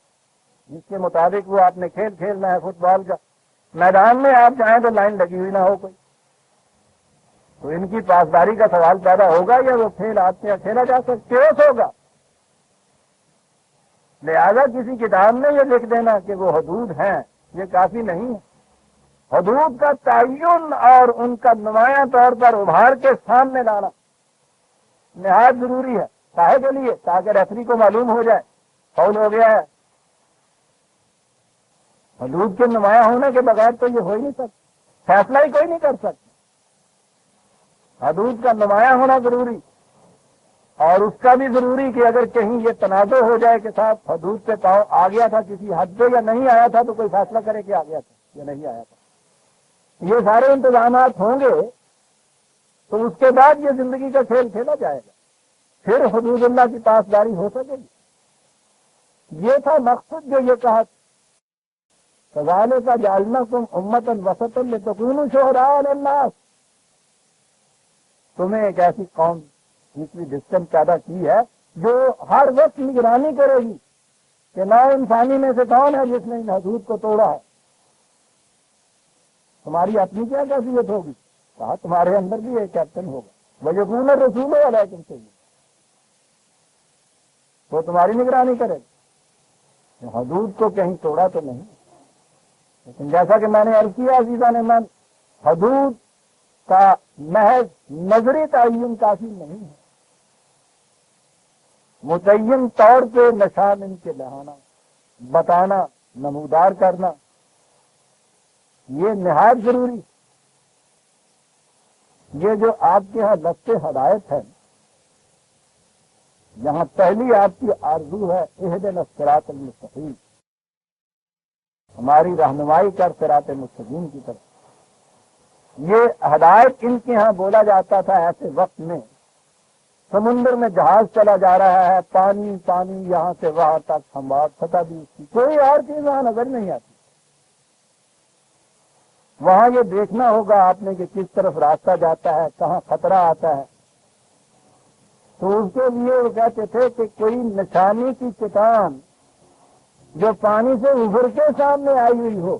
جس کے مطابق وہ آپ نے کھیل کھیلنا ہے فٹ بال کا، میدان میں آپ چاہیں تو لائن لگی ہوئی نہ ہو کوئی، تو ان کی پاسداری کا سوال پیدا ہوگا یا وہ کھیل آپ کے یہاں کھیلا جا سکتا کیس ہوگا؟ لہذا کسی کتاب میں یہ لکھ دینا کہ وہ حدود ہیں یہ کافی نہیں ہے، حدود کا تعین اور ان کا نمایاں طور پر ابھار کے سامنے لانا نہایت ضروری ہے، کاہے کے لیے؟ تاکہ ریفری کو معلوم ہو جائے فاؤل ہو گیا ہے۔ حدود کے نمایاں ہونے کے بغیر تو یہ ہو ہی نہیں سکتا، فیصلہ ہی کوئی نہیں کر سکتا، حدود کا نمایاں ہونا ضروری، اور اس کا بھی ضروری کہ اگر کہیں یہ تنازع ہو جائے کہ صاحب حدود سے پاؤں آ گیا تھا کسی حد پہ یا نہیں آیا تھا، تو کوئی فیصلہ کرے کہ آ گیا تھا یا نہیں آیا تھا۔ یہ سارے انتظامات ہوں گے تو اس کے بعد یہ زندگی کا کھیل کھیلا جائے گا، پھر حدود اللہ کی پاسداری ہو سکے گی۔ یہ تھا مقصد جو یہ کہا کذالک جعلناکم امۃ وسطا لتکونوا شہداء علی الناس، تمہیں ایک ایسی قوم دوسری ڈسٹنس پیدا کی ہے جو ہر وقت نگرانی کرے گی کہ نو انسانی میں سے کون ہے جس نے ان حدود کو توڑا ہے، تمہاری اپنی کیا کیفیت ہوگی؟ کہا تمہارے اندر بھی ایک کیپٹن ہوگا، وَيَكُونَ الرَّسُولُ عَلَيْكُمْ شَهِيدًا، وہ تمہاری نگرانی کرے گا، حدود کو کہیں توڑا تو نہیں، لیکن جیسا کہ میں نے عرض کیا عزیزان من، حدود کا محض نظری تعین کافی نہیں ہے، متعین طور پہ نشان ان کے لہانا، بتانا، نمودار کرنا، یہ نہایت ضروری۔ یہ جو آپ کے ہاں لفظ ہدایت ہے، یہاں پہلی آپ کی آرزو ہے اہدنا الصراط المستقیم، ہماری رہنمائی کر صراط مستقیم کی طرف۔ یہ ہدایت ان کے ہاں بولا جاتا تھا ایسے وقت میں سمندر میں جہاز چلا جا رہا ہے، پانی پانی یہاں سے وہاں تک، ہموار سطح بھی اس کی، کوئی اور چیز وہاں نظر نہیں آتی۔ وہاں یہ دیکھنا ہوگا آپ نے کہ کس طرف راستہ جاتا ہے، کہاں خطرہ آتا ہے۔ تو اس کے لیے وہ کہتے تھے کہ کوئی نشانی کی چٹان جو پانی سے ابھر کے سامنے آئی ہوئی ہو،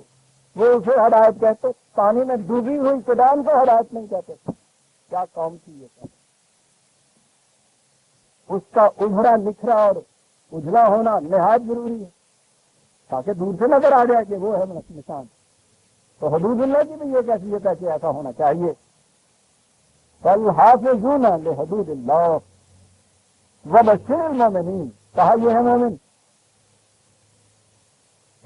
وہ اسے ہدایت کہتے۔ پانی میں ڈوبی ہوئی چٹان کو ہدایت نہیں کہتے تھے۔ کیا قوم تھی یہ سب! اس کا ابھرا نکھرا اور اجلا ہونا نہایت ضروری ہے تاکہ دور سے نظر آ جائے کہ وہ ہے نشان۔ تو حدود اللہ کی بھی یہ کیفیت ہے کہ ایسا ہونا چاہیے۔ فالحافظون لحدود اللہ وبشر المؤمنین، کہا یہ ہے مومن،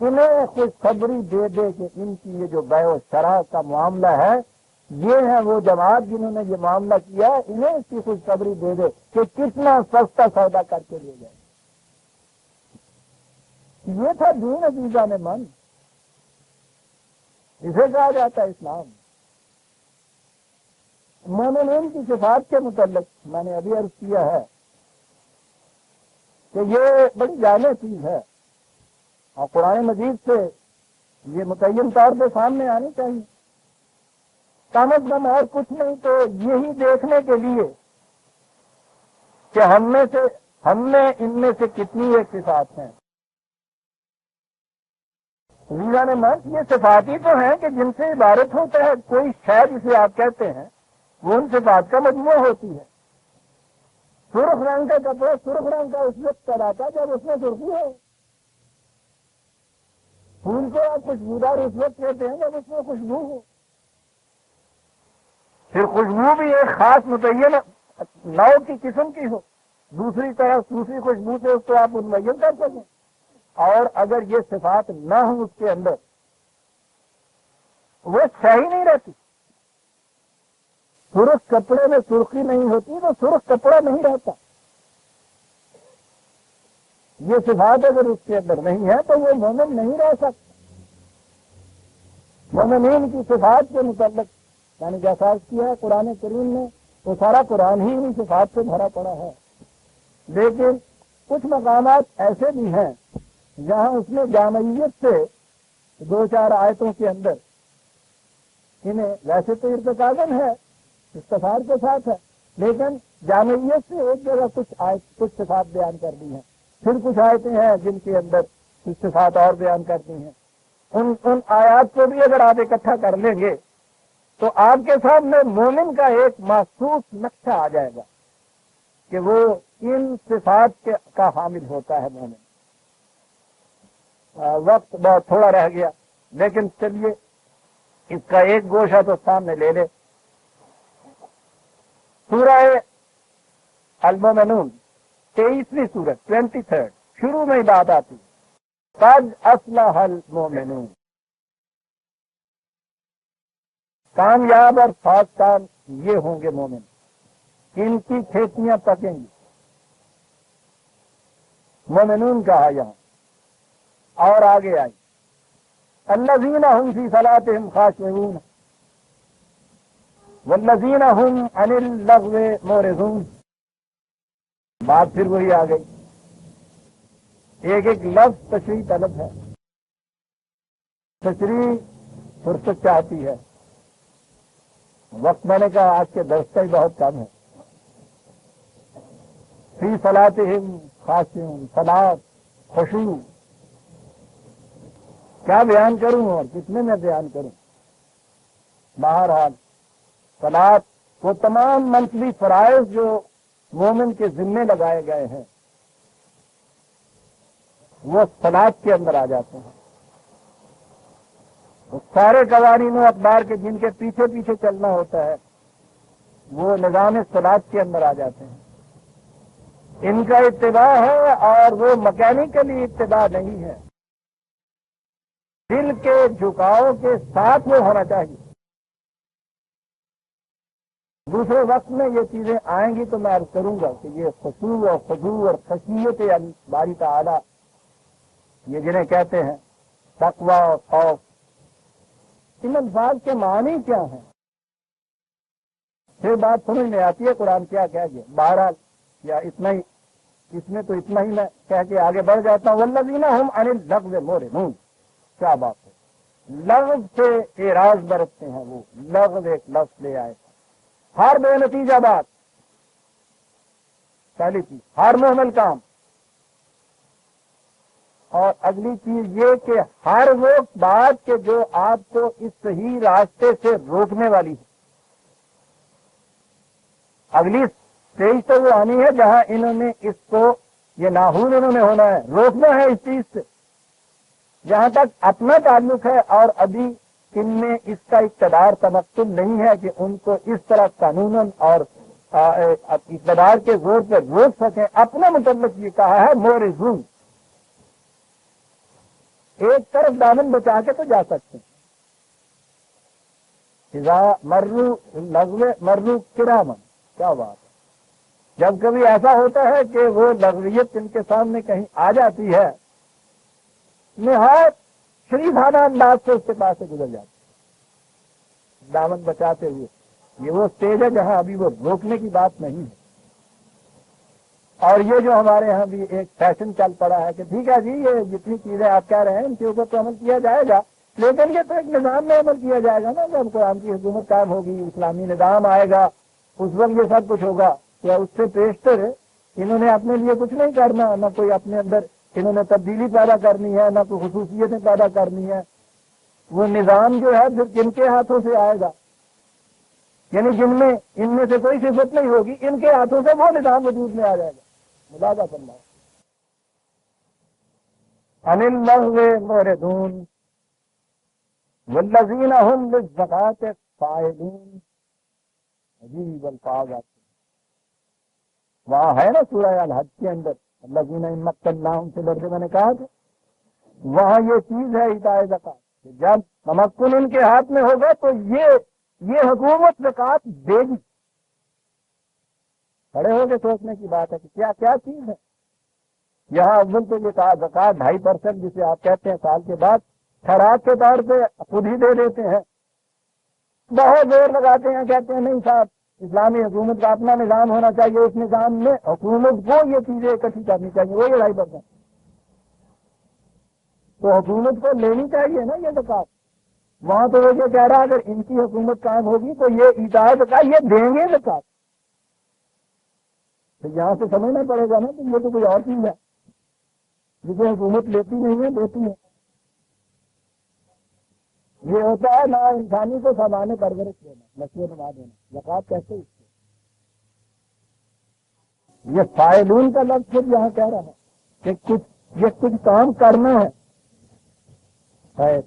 انہیں خوشخبری دے دے کہ ان کی یہ جو بیع و شراء کا معاملہ ہے، یہ ہے وہ جماعت جنہوں نے یہ معاملہ کیا، انہیں اس کی خوشخبری دے دے کہ کتنا سستا سودا کر کے لے جائے۔ یہ تھا دین عزیزان من، اسے کہا جاتا ہے اسلام۔ مومنین کی صفات کے متعلق میں نے ابھی عرض کیا ہے کہ یہ بڑی جامع چیز ہے اور قرآن مجید سے یہ متعین طور پہ سامنے آنی چاہیے۔ کم از کم اور کچھ نہیں تو یہی دیکھنے کے لیے کہ ہم میں ان میں سے کتنی ایک صفات ہیں۔ نے من یہ صفات ہی تو ہیں کہ جن سے عبارت ہوتا ہے کوئی شے جسے آپ کہتے ہیں وہ ان صفات کا مجموعہ ہوتی ہے۔ سرخ رنگ کا کپڑا سرخ رنگ کا اس وقت کراتا ہے جب اس میں سرخی ہو۔ پھول کو آپ خوشبودار اس وقت کہتے ہیں جب اس میں خوشبو ہو۔ پھر خوشبو بھی ایک خاص متعین نو کی قسم کی ہو، دوسری طرف دوسری خوشبو سے اس کو آپ متعین کر سکیں۔ اور اگر یہ صفات نہ ہوں اس کے اندر وہ صحیح نہیں رہتی۔ سرخ کپڑے میں سرخی نہیں ہوتی تو سرخ کپڑا نہیں رہتا۔ یہ صفات اگر اس کے اندر نہیں ہے تو وہ مومن نہیں رہ سکتا۔ مومنین کی صفات کے متعلق یعنی جیسا کیا ہے قرآن کریم میں، وہ سارا قرآن ہی ان صفات سے بھرا پڑا ہے۔ لیکن کچھ مقامات ایسے بھی ہیں جہاں اس نے جامعیت سے دو چار آیتوں کے اندر انہیں ویسے تو ارتکازن ہے، استفار کے ساتھ ہے، لیکن جامعیت سے ایک جگہ کچھ صفات بیان کر دی ہیں، پھر کچھ آیتیں ہیں جن کے اندر کچھ صفات اور بیان کرتی ہیں۔ ان آیات کو بھی اگر آپ اکٹھا کر لیں گے تو آپ کے سامنے مومن کا ایک محسوس نقشہ آ جائے گا کہ وہ ان صفات کا حامل ہوتا ہے مومن۔ وقت بہت تھوڑا رہ گیا لیکن چلیے اس کا ایک گوشہ تو سامنے لے لے۔ سورہ المومنون 23ویں سورت 23 شروع میں ہی بات آتی قد اصلح المومنون، کامیاب اور خاص کام یہ ہوں گے مومن، ان کی کھیتیاں پکیں گی۔ مومنون کہا یہاں اور آگے آئی الذین هم فی صلاتهم خاشعون والذین هم عن اللغو معرضون۔ بات پھر وہی آ گئی، ایک ایک لفظ تشریح طلب ہے، تشریح فرصت چاہتی ہے۔ وقت میں نے کہا آج کے درس کا ہی بہت کم ہے۔ فی صلاتہم خاشعون، صلاۃ خشوع، کیا بیان کروں اور کتنے میں بیان کروں؟ بہرحال صلاۃ وہ تمام منفی فرائض جو مومن کے ذمے لگائے گئے ہیں وہ صلاۃ کے اندر آ جاتے ہیں۔ وہ سارے قوانین و اقدار کے جن کے پیچھے پیچھے چلنا ہوتا ہے وہ نظام صلاۃ کے اندر آ جاتے ہیں۔ ان کا اتباع ہے اور وہ مکینیکلی اتباع نہیں ہے، دل کے جھکاؤ کے ساتھ وہ ہونا چاہیے۔ دوسرے وقت میں یہ چیزیں آئیں گی تو میں عرض کروں گا کہ یہ خشوع اور خضوع اور خشیت باری تعالی یہ جنہیں کہتے ہیں تقوی اور خوف، ان الفاظ کے معنی کیا ہیں؟ پھر بات سمجھ میں آتی ہے قرآن کیا کہہ گیا۔ بہرحال یا اتنا ہی، اس میں تو اتنا ہی میں کہہ کے آگے بڑھ جاتا ہوں۔ والذین هم عن اللغو معرضون، کیا بات ہے، لغو سے اعراض برتتے ہیں وہ، لغو ایک لفظ لے آئے، ہر بے نتیجہ بات، پہلی چیز ہر محمل کام، اور اگلی چیز یہ کہ ہر وہ بات کہ جو آپ کو اس صحیح راستے سے روکنے والی ہے۔ اگلی اسٹیج تو وہ آنی ہے جہاں انہوں نے اس کو، یہ ناہور انہوں نے ہونا ہے، روکنا ہے اس چیز سے، جہاں تک اپنا تعلق ہے، اور ابھی ان میں اس کا اقتدار تمکن نہیں ہے کہ ان کو اس طرح قانوناً اور اقتدار کے زور پہ روک سکیں۔ اپنے متعلق یہ کہا ہے مورزون، ایک طرف دامن بچا کے تو جا سکتے ہیں۔ اذا مرو لغو مرو کرامن، کیا بات ہے، جب کبھی ایسا ہوتا ہے کہ وہ لغویت ان کے سامنے کہیں آ جاتی ہے، نہایت شریفانہ انداز سے اس کے پاس سے گزر جاتے ہیں دامن بچاتے ہوئے۔ یہ وہ اسٹیج ہے جہاں ابھی وہ روکنے کی بات نہیں ہے۔ اور یہ جو ہمارے ہاں بھی ایک فیشن چل پڑا ہے کہ ٹھیک ہے جی یہ جتنی چیزیں آپ کہہ رہے ہیں ان کے اوپر تو عمل کیا جائے گا، لیکن یہ تو ایک نظام میں عمل کیا جائے گا نا، جب قرآن کی حکومت قائم ہوگی، اسلامی نظام آئے گا، اس وقت یہ سب کچھ ہوگا۔ کیا اس سے پیشتر انہوں نے اپنے لیے کچھ نہیں کرنا، نہ کوئی اپنے اندر انہوں نے تبدیلی پیدا کرنی ہے، نہ کوئی خصوصیتیں پیدا کرنی ہے۔ وہ نظام جو ہے پھر جن کے ہاتھوں سے آئے گا، یعنی جن میں ان میں سے کوئی صفت نہیں ہوگی، ان کے ہاتھوں سے وہ نظام وجود میں آ جائے گا۔ ملاحظہ کرنا عن اللغو معرضون والذین هم للزکاة فاعلون، عجیب الفاظ آتے ہیں۔ وہاں ہے نا سورہ الحج کے اندر الذین ان مکناہم فی الارض، میں نے کہا تھا وہاں یہ چیز ہے ایتاء زکات، جب تمکن ان کے ہاتھ میں ہوگا تو یہ حکومت زکات دے گی۔ کھڑے ہو کے سوچنے کی بات ہے کہ کیا کیا چیز ہے۔ یہاں اول تو یہ کہا زکات 2.5% جسے آپ کہتے ہیں سال کے بعد خیرات کے طور پہ خود ہی دے دیتے ہیں، بہت زور لگاتے ہیں، کہتے ہیں نہیں صاحب اسلامی حکومت کا اپنا نظام ہونا چاہیے، اس نظام میں حکومت کو یہ چیزیں اکٹھی کرنی چاہیے، وہی 2.5%۔ تو حکومت کو لینی چاہیے نا یہ زکات۔ وہاں تو وہ یہ کہہ رہا اگر ان کی حکومت قائم ہوگی تو یہ ایتاء زکات یہ دیں گے زکات۔ تو یہاں سے سمجھنا پڑے گا نا کہ یہ تو کوئی اور چیز ہے جسے حکومت لیتی نہیں ہے، دیتی ہے۔ یہ ہوتا ہے نا انسانی کو سامان پرورش دینا، نشو و نما دینا، زکات کہتے ہیں اس کو۔ یہ فاعلون کا لفظ خود یہاں کہہ رہا ہے کہ کچھ کام کرنا ہے۔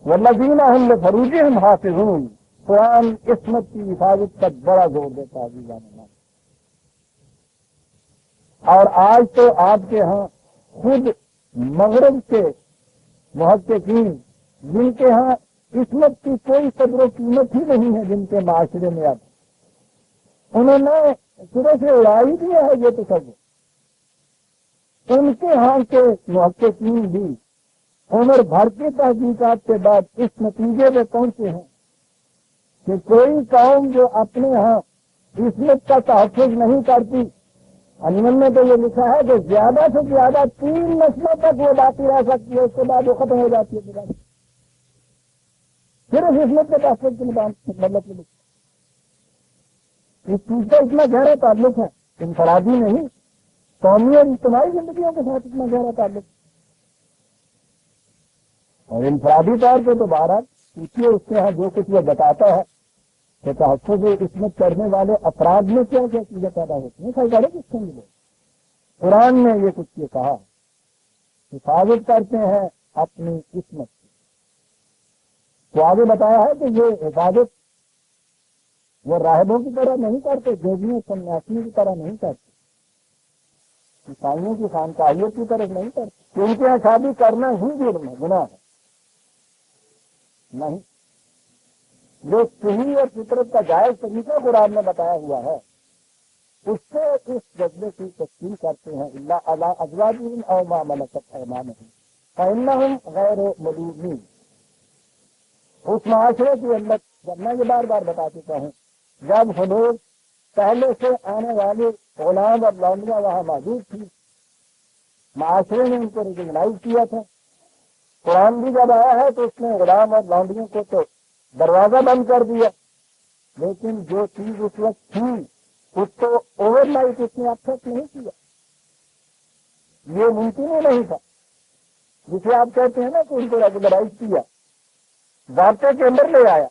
والذین هم لفروجہم حافظون، قرآن عصمت کی حفاظت پر بڑا زور دیتا ہے عزیزان اللہ۔ اور آج تو آپ کے ہاں خود مغرب کے محققین جن کے ہاں عصمت کی کوئی قدر و قیمت ہی نہیں ہے، جن کے معاشرے میں اب انہوں نے صرف سے اڑائی دیا ہے یہ تصور۔ ان کے ہاں کے محققین بھی عمر بھر کی تحقیقات کے بعد اس نتیجے پہ پہنچے ہیں کہ کوئی قوم جو اپنے ہاں عصمت کا تحفظ نہیں کرتی، انجمن میں تو یہ لکھا ہے کہ زیادہ سے زیادہ 3 نسلوں تک وہ باقی رہ سکتی ہے، اس کے بعد وہ ختم ہو جاتی ہے۔ صرف عصمت کے تحفظ کے مطلب اس چیز کا اتنا گہرا تعلق ہے، انفرادی نہیں، قومی اور اجتماعی زندگیوں کے ساتھ اتنا گہرا تعلق۔ اور انفرادی طور پہ تو بہرحال پوچھیے اس کے یہاں جو کچھ وہ بتاتا ہے کہ تحفظ عصمت کرنے والے افراد میں کیا کیا چیزیں پیدا ہوتی ہیں، سرکاریں کس سے ملے۔ قرآن نے یہ کچھ یہ کہا، حفاظت کرتے ہیں اپنی عصمت کی۔ تو آگے بتایا ہے کہ یہ حفاظت وہ راہبوں کی طرح نہیں کرتے، جوگیوں سنیاسیوں کی طرح نہیں کرتے، عیسائیوں کی خانقاہیت کی طرف نہیں کرتے، ان کے یہاں شادی کرنا ہی جرم ہے، گناہ ہے نہیں۔ جو صحیح اور فطرت کا جائز طریقہ قرآن میں بتایا ہوا ہے، اس سے اس جذبے کی تشکیل کرتے ہیں۔ اللہ علی ازواجہم او ما ملکت ایمانہم فانہم غیر ملومین۔ اس معاشرے کے اندر، جب میں یہ بار بار بتا چکا ہوں، جب حدود پہلے سے آنے والی غلام اور لونڈیاں وہاں موجود تھی، معاشرے نے ان کو ریکگنائز کیا تھا۔ قرآن بھی جب آیا ہے تو اس نے غلام اور لونڈیوں کو تو دروازہ بند کر دیا، لیکن جو چیز اس وقت تھی اس کو اوور نائٹ اس نے ایکسپٹ نہیں کیا۔ یہ ممکن ہی نہیں تھا، جسے آپ کہتے ہیں نا کہ ان کو ریگولرائز کیا، ضابطے کے اندر لے آیا۔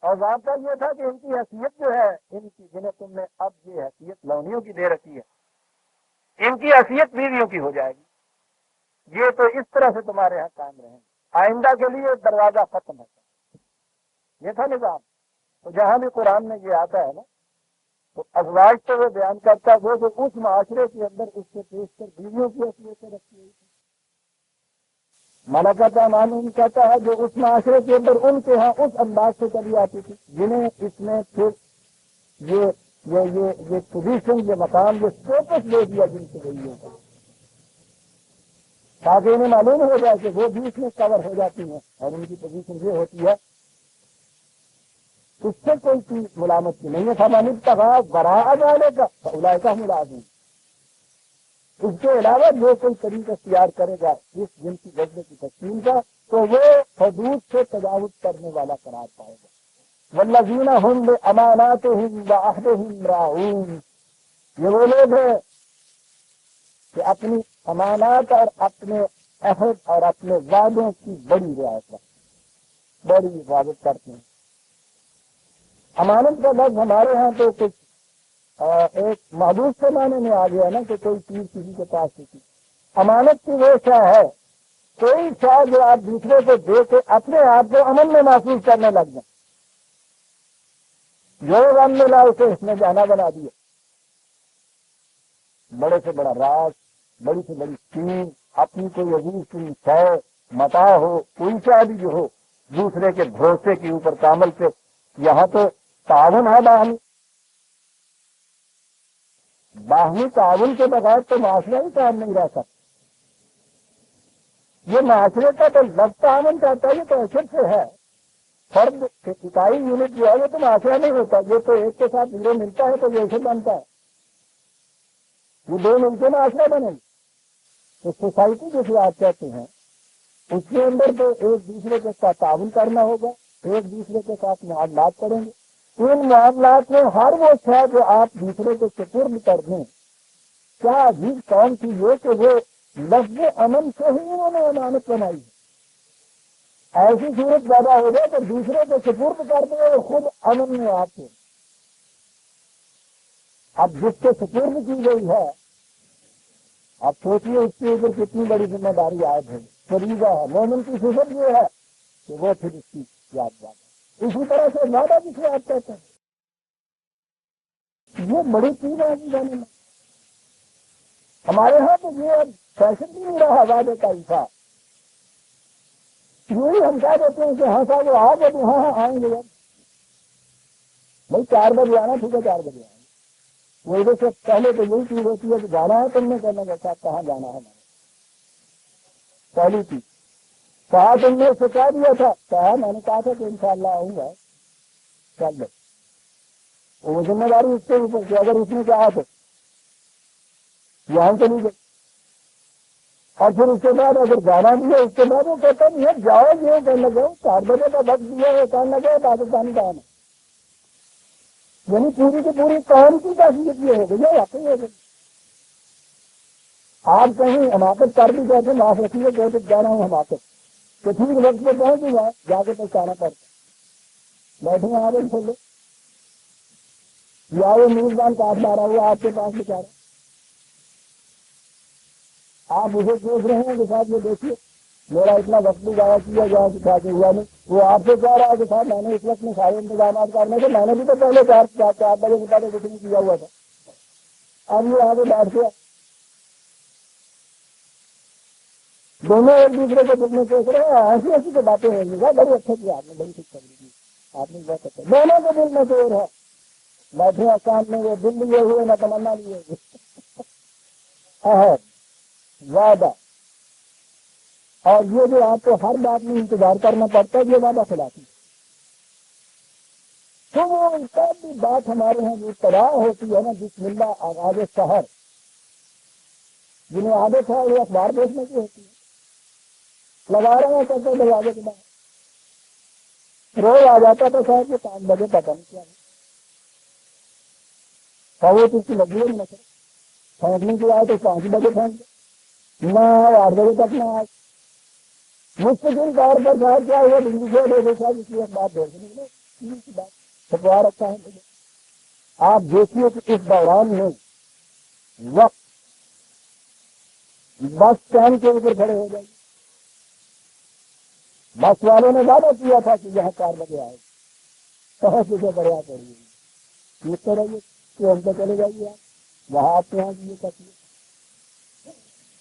اور ضابطہ یہ تھا کہ ان کی حیثیت جو ہے، ان کی جنہیں تم نے اب یہ حیثیت لونیوں کی دے رکھی ہے، ان کی حیثیت بیویوں کی ہو جائے گی۔ یہ تو اس طرح سے تمہارے یہاں قائم رہیں گے، آئندہ کے لیے دروازہ ختم ہے۔ یہ تھا نظام۔ تو جہاں بھی قرآن میں یہ آتا ہے نا، تو ازواج تو وہ بیان کرتا ہے وہ جو اس معاشرے کے اندر اس سے پیش کر بیویوں کی حیثیت سے رکھی ہوئی تھی۔ ملکت ایمانہم کہتا ہے جو اس معاشرے کے اندر ان کے ہاں اس انداز سے چلی آتی تھی، جنہیں اس نے پھر یہ پوزیشن، یہ مقام، یہ اسٹیٹس دے دیا جن سے بیویوں کو، تاکہ انہیں معلوم ہو جائے کہ وہ بھی اس میں کور ہو جاتی ہیں اور ان کی پوزیشن یہ ہوتی ہے۔ اس سے کوئی چیز ملامت کی نہیں ہے۔ فمن ابتغى وراء ذلك فاولئک هم العادون۔ اس کے علاوہ جو کوئی طریقہ اختیار کرے گا اس جن کی جذبے کی تقسیم کا، تو وہ حدود سے تجاوز کرنے والا قرار پائے گا۔ والذین هم باماناتهم وعهدهم راعون۔ یہ وہ لوگ ہیں کہ اپنی امانات اور اپنے عہد اور اپنے وعدوں کی بڑی رعایت کرتے ہیں، بڑی حفاظت کرتے ہیں۔ امانت کا لفظ ہمارے ہاں تو کچھ ایک محدود سے معنی میں آ گیا نا کہ کوئی چیز کسی کے پاس ہوتی۔ امانت کی وہ شے ہے، کوئی شے جو آپ دوسرے کو دے کے اپنے آپ کو امن میں محسوس کرنے لگ جائیں۔ جو غم ملا اسے اس نے جانا بنا دیا۔ بڑے سے بڑا راز، بڑی سے بڑی چیز، اپنی کوئی عزیز کی شے، متاع ہو، کوئی شے بھی جو ہو، دوسرے کے بھروسے کے اوپر کامل سے، یہاں تو تعاون ہے باہمی تعاون کے بغیر تو معاشرہ ہی کام نہیں رہ سکتا۔ یہ معاشرے کا تو لفظ تعاون کہتا ہے، یہ تو حیثیت سے ہے۔ فرد اکائی یونٹ جو ہے وہ تو معاشرہ نہیں ہوتا، یہ تو ایک کے ساتھ زیرو ملتا ہے تو یہ ایسے بنتا ہے، وہ دو مل کے معاشرہ بنے۔ تو سوسائٹی جسے آپ کہتے ہیں اس کے اندر تو ایک دوسرے کے ساتھ تعاون کرنا ہوگا، ایک دوسرے کے ساتھ معاملات کریں گے۔ ان معاملات میں ہر وہ ہے جو آپ دوسرے کو سپرد کر دیں۔ کیا عجیب قوم تھی یہ کہ وہ لفظ امن سے ہی انہوں نے امانت بنائی ہے۔ ایسی صورت پیدا ہو جائے تو دوسرے کو سپرد کر دیں اور خود امن میں آتے۔ اب جس سے سپرد کی گئی ہے، آپ سوچیے اس کے اوپر کتنی بڑی ذمہ داری عائد ہے، فریضہ ہے۔ مومن کی صفت یہ ہے کہ وہ پھر اس کی یاد ہے۔ اسی طرح سے وعدہ جسے آپ کہتے ہیں، یہ بڑی چیز ہے جانے میں۔ ہمارے ہاں تو یہ اب فیشن بھی نہیں رہا وعدے کا حصہ۔ یہی ہم کہہ دیتے ہیں کہ ہاں صاحب وہ آ گئے، ہاں ہاں آئیں گے، بھائی 4 بجے آنا، ٹھیک ہے 4 بجے آئیں گے۔ وہ ادھر سے پہلے تو یہی چیز ہوتی ہے کہ جانا ہے تم نے، کہنا کہ صاحب کہاں جانا ہے ہمارے، پہلی چیز کہا تم نے، اس سے کہہ دیا تھا، کہا میں نے کہا تھا کہ انشاءاللہ آؤں گا، چل دو۔ وہ ذمہ داری اس کے اوپر کہ اگر اس نے کہا تو یہاں چلی گئی۔ اور پھر اس کے بعد اگر جانا بھی ہے اس کے بعد وہ کہتا نہیں ہے جاؤ، یہ کہنے لگے 4 بجے کا وقت دیا ہے، کہنے لگے پاکستانی کام ہے۔ یعنی پوری کی پوری قوم کی تحقیق یہ ہو گئی ہے، واقعی ہو گئی۔ آپ کہیں حماقت کر بھی کہتے معاف رکھیے، کہتے جانا ہوں حماقت، تو ٹھیک وقت پہ پہنچ جائے، جا کے پہنچانا پڑتا، بیٹھے آ رہے کھولے یا وہ میزبان کاٹ مارا ہوا آپ کے پاس بچارا، آپ اسے پوچھ رہے ہیں کہ صاحب یہ دیکھیے میرا اتنا وقت بھی ضائع کیا جہاں سکھا کے ہوا نہیں، وہ آپ سے کہہ رہا ہے کہ صاحب میں نے اس وقت میں سارے انتظامات کرنے تھے، میں نے بھی تو پہلے 4 بجے سے پہلے کچھ نہیں کیا ہوا تھا۔ اب یہ آگے بیٹھ گیا، دونوں ایک دوسرے کو دکھ میں سوچ رہے ہیں، ایسی ایسی تو باتیں ہوں گی، بڑی اچھے کی آپ نے بڑی ٹھیک کر لی۔ آپ نے بہت اچھا، دونوں کے دل میں زور ہے، بیٹھے سامنے وہ دل لیے ہوئے نہ تمنا لیے ہوئے، عہد وعدہ، اور یہ جو آپ کو ہر بات میں انتظار کرنا پڑتا ہے، یہ وعدہ خلافی۔ تو وہ سب بھی بات ہمارے یہاں جو ابتدا ہوتی ہے نا، بسم اللہ آغاز سحر، جنہیں عادت ہے وہ اخبار دیکھنے کی ہوتی ہے، لگا رہے ہیں کہتے دروازے کے باہر، روز آ جاتا تھا صاحب یہ 5 بجے پتہ نہیں کیا وہ تو اس کی لگی ہوئی نہ کرے، پھینکنے کی آئے تو 5 بجے پھینک دے، نہ 8 بجے تک نہ آئے، مستقل طور پر صاحب کیا ہوا بجلی سے لوگوں صاحب اس لیے بات دیکھنے کے لیے بات چھپوا رکھا ہے مجھے۔ آپ دیکھیے کہ اس دوران میں وقت بس اسٹینڈ کے اوپر کھڑے ہو جائیں، بس والوں نے وعدہ کیا تھا کہ یہاں 4 بجے آئے، کہاں سے بریا کریے یہ طرح کہ ہم تو چلے جائیے، آپ وہاں آپ کے یہاں یہ کہیے،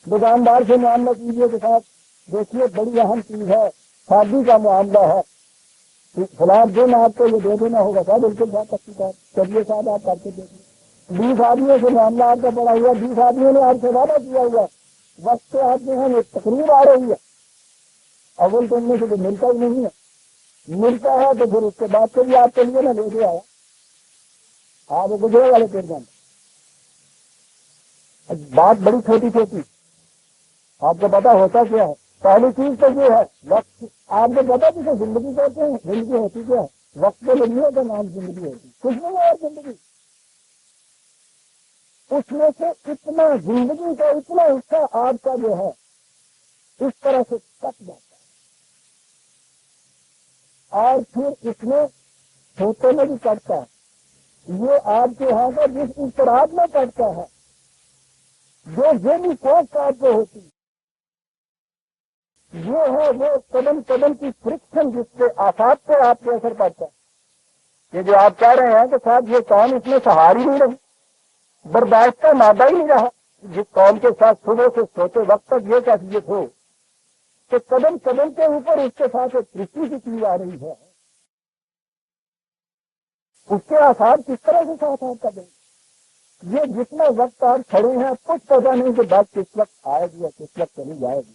دکاندار سے معاملہ کیجیے کے ساتھ، دیکھیے بڑی اہم چیز ہے، شادی کا معاملہ ہے، فلاں دن آپ کو یہ دے دینا ہوگا صاحب، بالکل بات اچھی بات، چلیے صاحب آپ کر کے دیکھیے، 20 آدمیوں سے معاملہ آپ کا پڑا ہوا، 20 آدمیوں نے آپ سے وعدہ کیا ہوا، وقت سے آپ کے یہاں ایک تقریب آ رہی ہے، اول تو ان میں سے تو ملتا ہی نہیں ہے، ملتا ہے تو پھر اس کے بعد سے بھی آپ کے لیے نہ لے کے آیا، آپ گزرے والے پھر جانا، بات بڑی چھوٹی چھوٹی، آپ کو پتا ہوتا کیا ہے، پہلی چیز تو یہ ہے وقت، آپ کو پتا کسے زندگی کہتے ہیں، زندگی ہوتی کیا ہے، وقت کے لیے کا نام زندگی ہوتی، کچھ نہیں ہے اور زندگی، اس میں سے اتنا زندگی کا اتنا حصہ آپ کا جو ہے اس طرح سے کٹ جاتا ہے، اور پھر اس میں چھوٹے میں بھی کٹتا ہے، یہ آپ کے یہاں کا جس اضطراب میں کٹتا ہے، جو ذہنی سوچ آپ کو ہوتی یہ ہے وہ قدم قدم کی فرکشن جس سے آفات پہ آپ کے اثر پڑتا ہے، یہ جو آپ کہہ رہے ہیں کہ صاحب یہ قوم اس میں سہار ہی نہیں رہی، برداشت کا مادہ ہی نہیں رہا، جس قوم کے ساتھ صبح سے سوتے وقت تک یہ کیفیت ہو کہ قدم قدم کے اوپر اس کے ساتھ ایک ترقی کی چیز آ رہی ہے، اس کے آثار کس طرح سے ساتھ آپ کا دیں، یہ جتنا وقت آپ کھڑے ہیں کچھ پتا نہیں کہ بات کس وقت آئے گی یا کس وقت چلی جائے گی،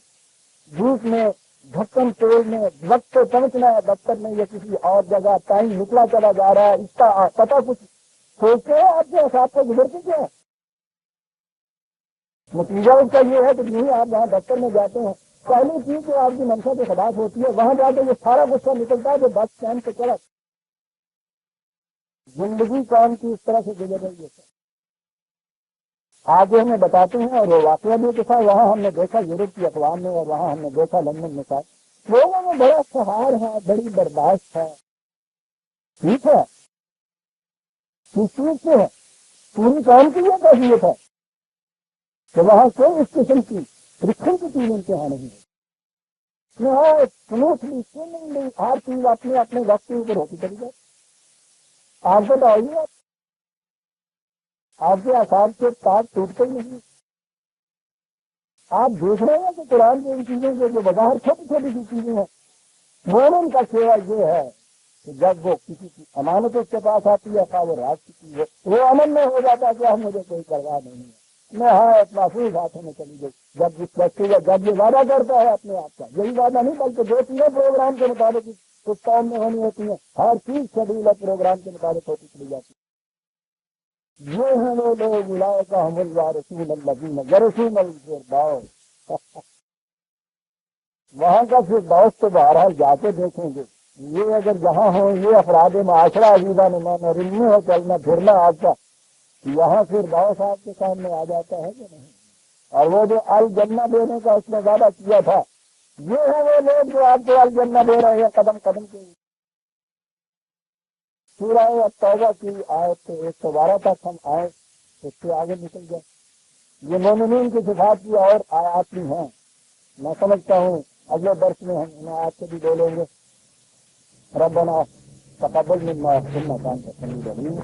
دھوپ میں ڈھکن تیل میں وقت پہ پہنچنا ہے دفتر میں یا کسی اور جگہ، ٹائم نکلا چلا جا رہا ہے، اس کا پتا کچھ سوچتے ہیں آپ کے حساب سے گزرتے کیا ہے، نتیجہ اس کا یہ ہے کہ نہیں آپ جہاں دفتر میں جاتے ہیں پہلی چیز جو آپ کی منشا کے خلاف ہوتی ہے وہاں جا کے یہ سارا غصہ نکلتا ہے جو بس اسٹینڈ پہ چلا، زندگی کام کی اس طرح سے گزر رہی ہے، آگے ہمیں بتاتے ہیں، اور وہ واقعہ بھی تھا، وہاں ہم نے دیکھا یورپ کی اقوام میں، اور وہاں ہم نے دیکھا لندن میں تھا، لوگوں میں بڑا سہار ہے، بڑی برداشت ہے، ٹھیک ہے، کس چیز سے ہے، پوری کام کی یہ کیفیت ہے کہ وہاں کوئی اس قسم کی فرکشن کی چیز ان کے یہاں نہیں ہے، یہاں سموتھلی سوئمنگلی ہر چیز اپنے اپنے وقت کے اوپر ہوتی چلی جائے، آپ کو تو آئیے آپ کے آسان کے تاج ٹوٹتے ہی نہیں، آپ دیکھ رہے ہیں کہ قرآن کی ان چیزوں سے جو بظاہر چھوٹی چھوٹی سی چیزیں ہیں، مومن کا سیوا یہ ہے کہ جب وہ کسی کی امانت اس کے پاس آتی ہے خواہ وہ رات کی چیز ہے، وہ امن میں ہو جاتا ہے کہ ہم مجھے کوئی پرواہ نہیں ہے، میں محفوظ ہاتھوں میں چلی گئی، جب جس بچے کا جب یہ وعدہ کرتا ہے اپنے آپ کا، یہی وعدہ نہیں بلکہ 2 پروگرام کے مطابق کچھ کام میں ہونی ہوتی ہیں، ہر چیز شیڈول پروگرام کے مطابق ہوتی چلی جاتی ہے، یہ ہیں وہ لوگ اولئک هم الوارثون الذین یرثون الفردوس، وہاں کا پھر دوست تو بہرحال جا کے دیکھیں گے، یہ اگر جہاں ہو یہ افراد معاشرہ عزیزہ نمان رنی ہو چلنا پھرنا آپ کا، یہاں پھر دوست آپ کے سامنے آ جاتا ہے کہ نہیں، اور وہ جو الجنہ دینے کا اس نے وعدہ کیا تھا، یہ ہے وہ لوگ جو آپ کو الجنہ دے رہے ہیں قدم قدم کے، سورہ توبہ کی آیت 112 تک ہم آئے، اس سے آگے نکل جائے، یہ مومنین کی صفات کی اور آیات بھی ہیں، میں سمجھتا ہوں اگلے برس میں ہم انہیں آیات سے بھی لے لیں گے، ربنا تقبل منا انک انت السمیع العلیم۔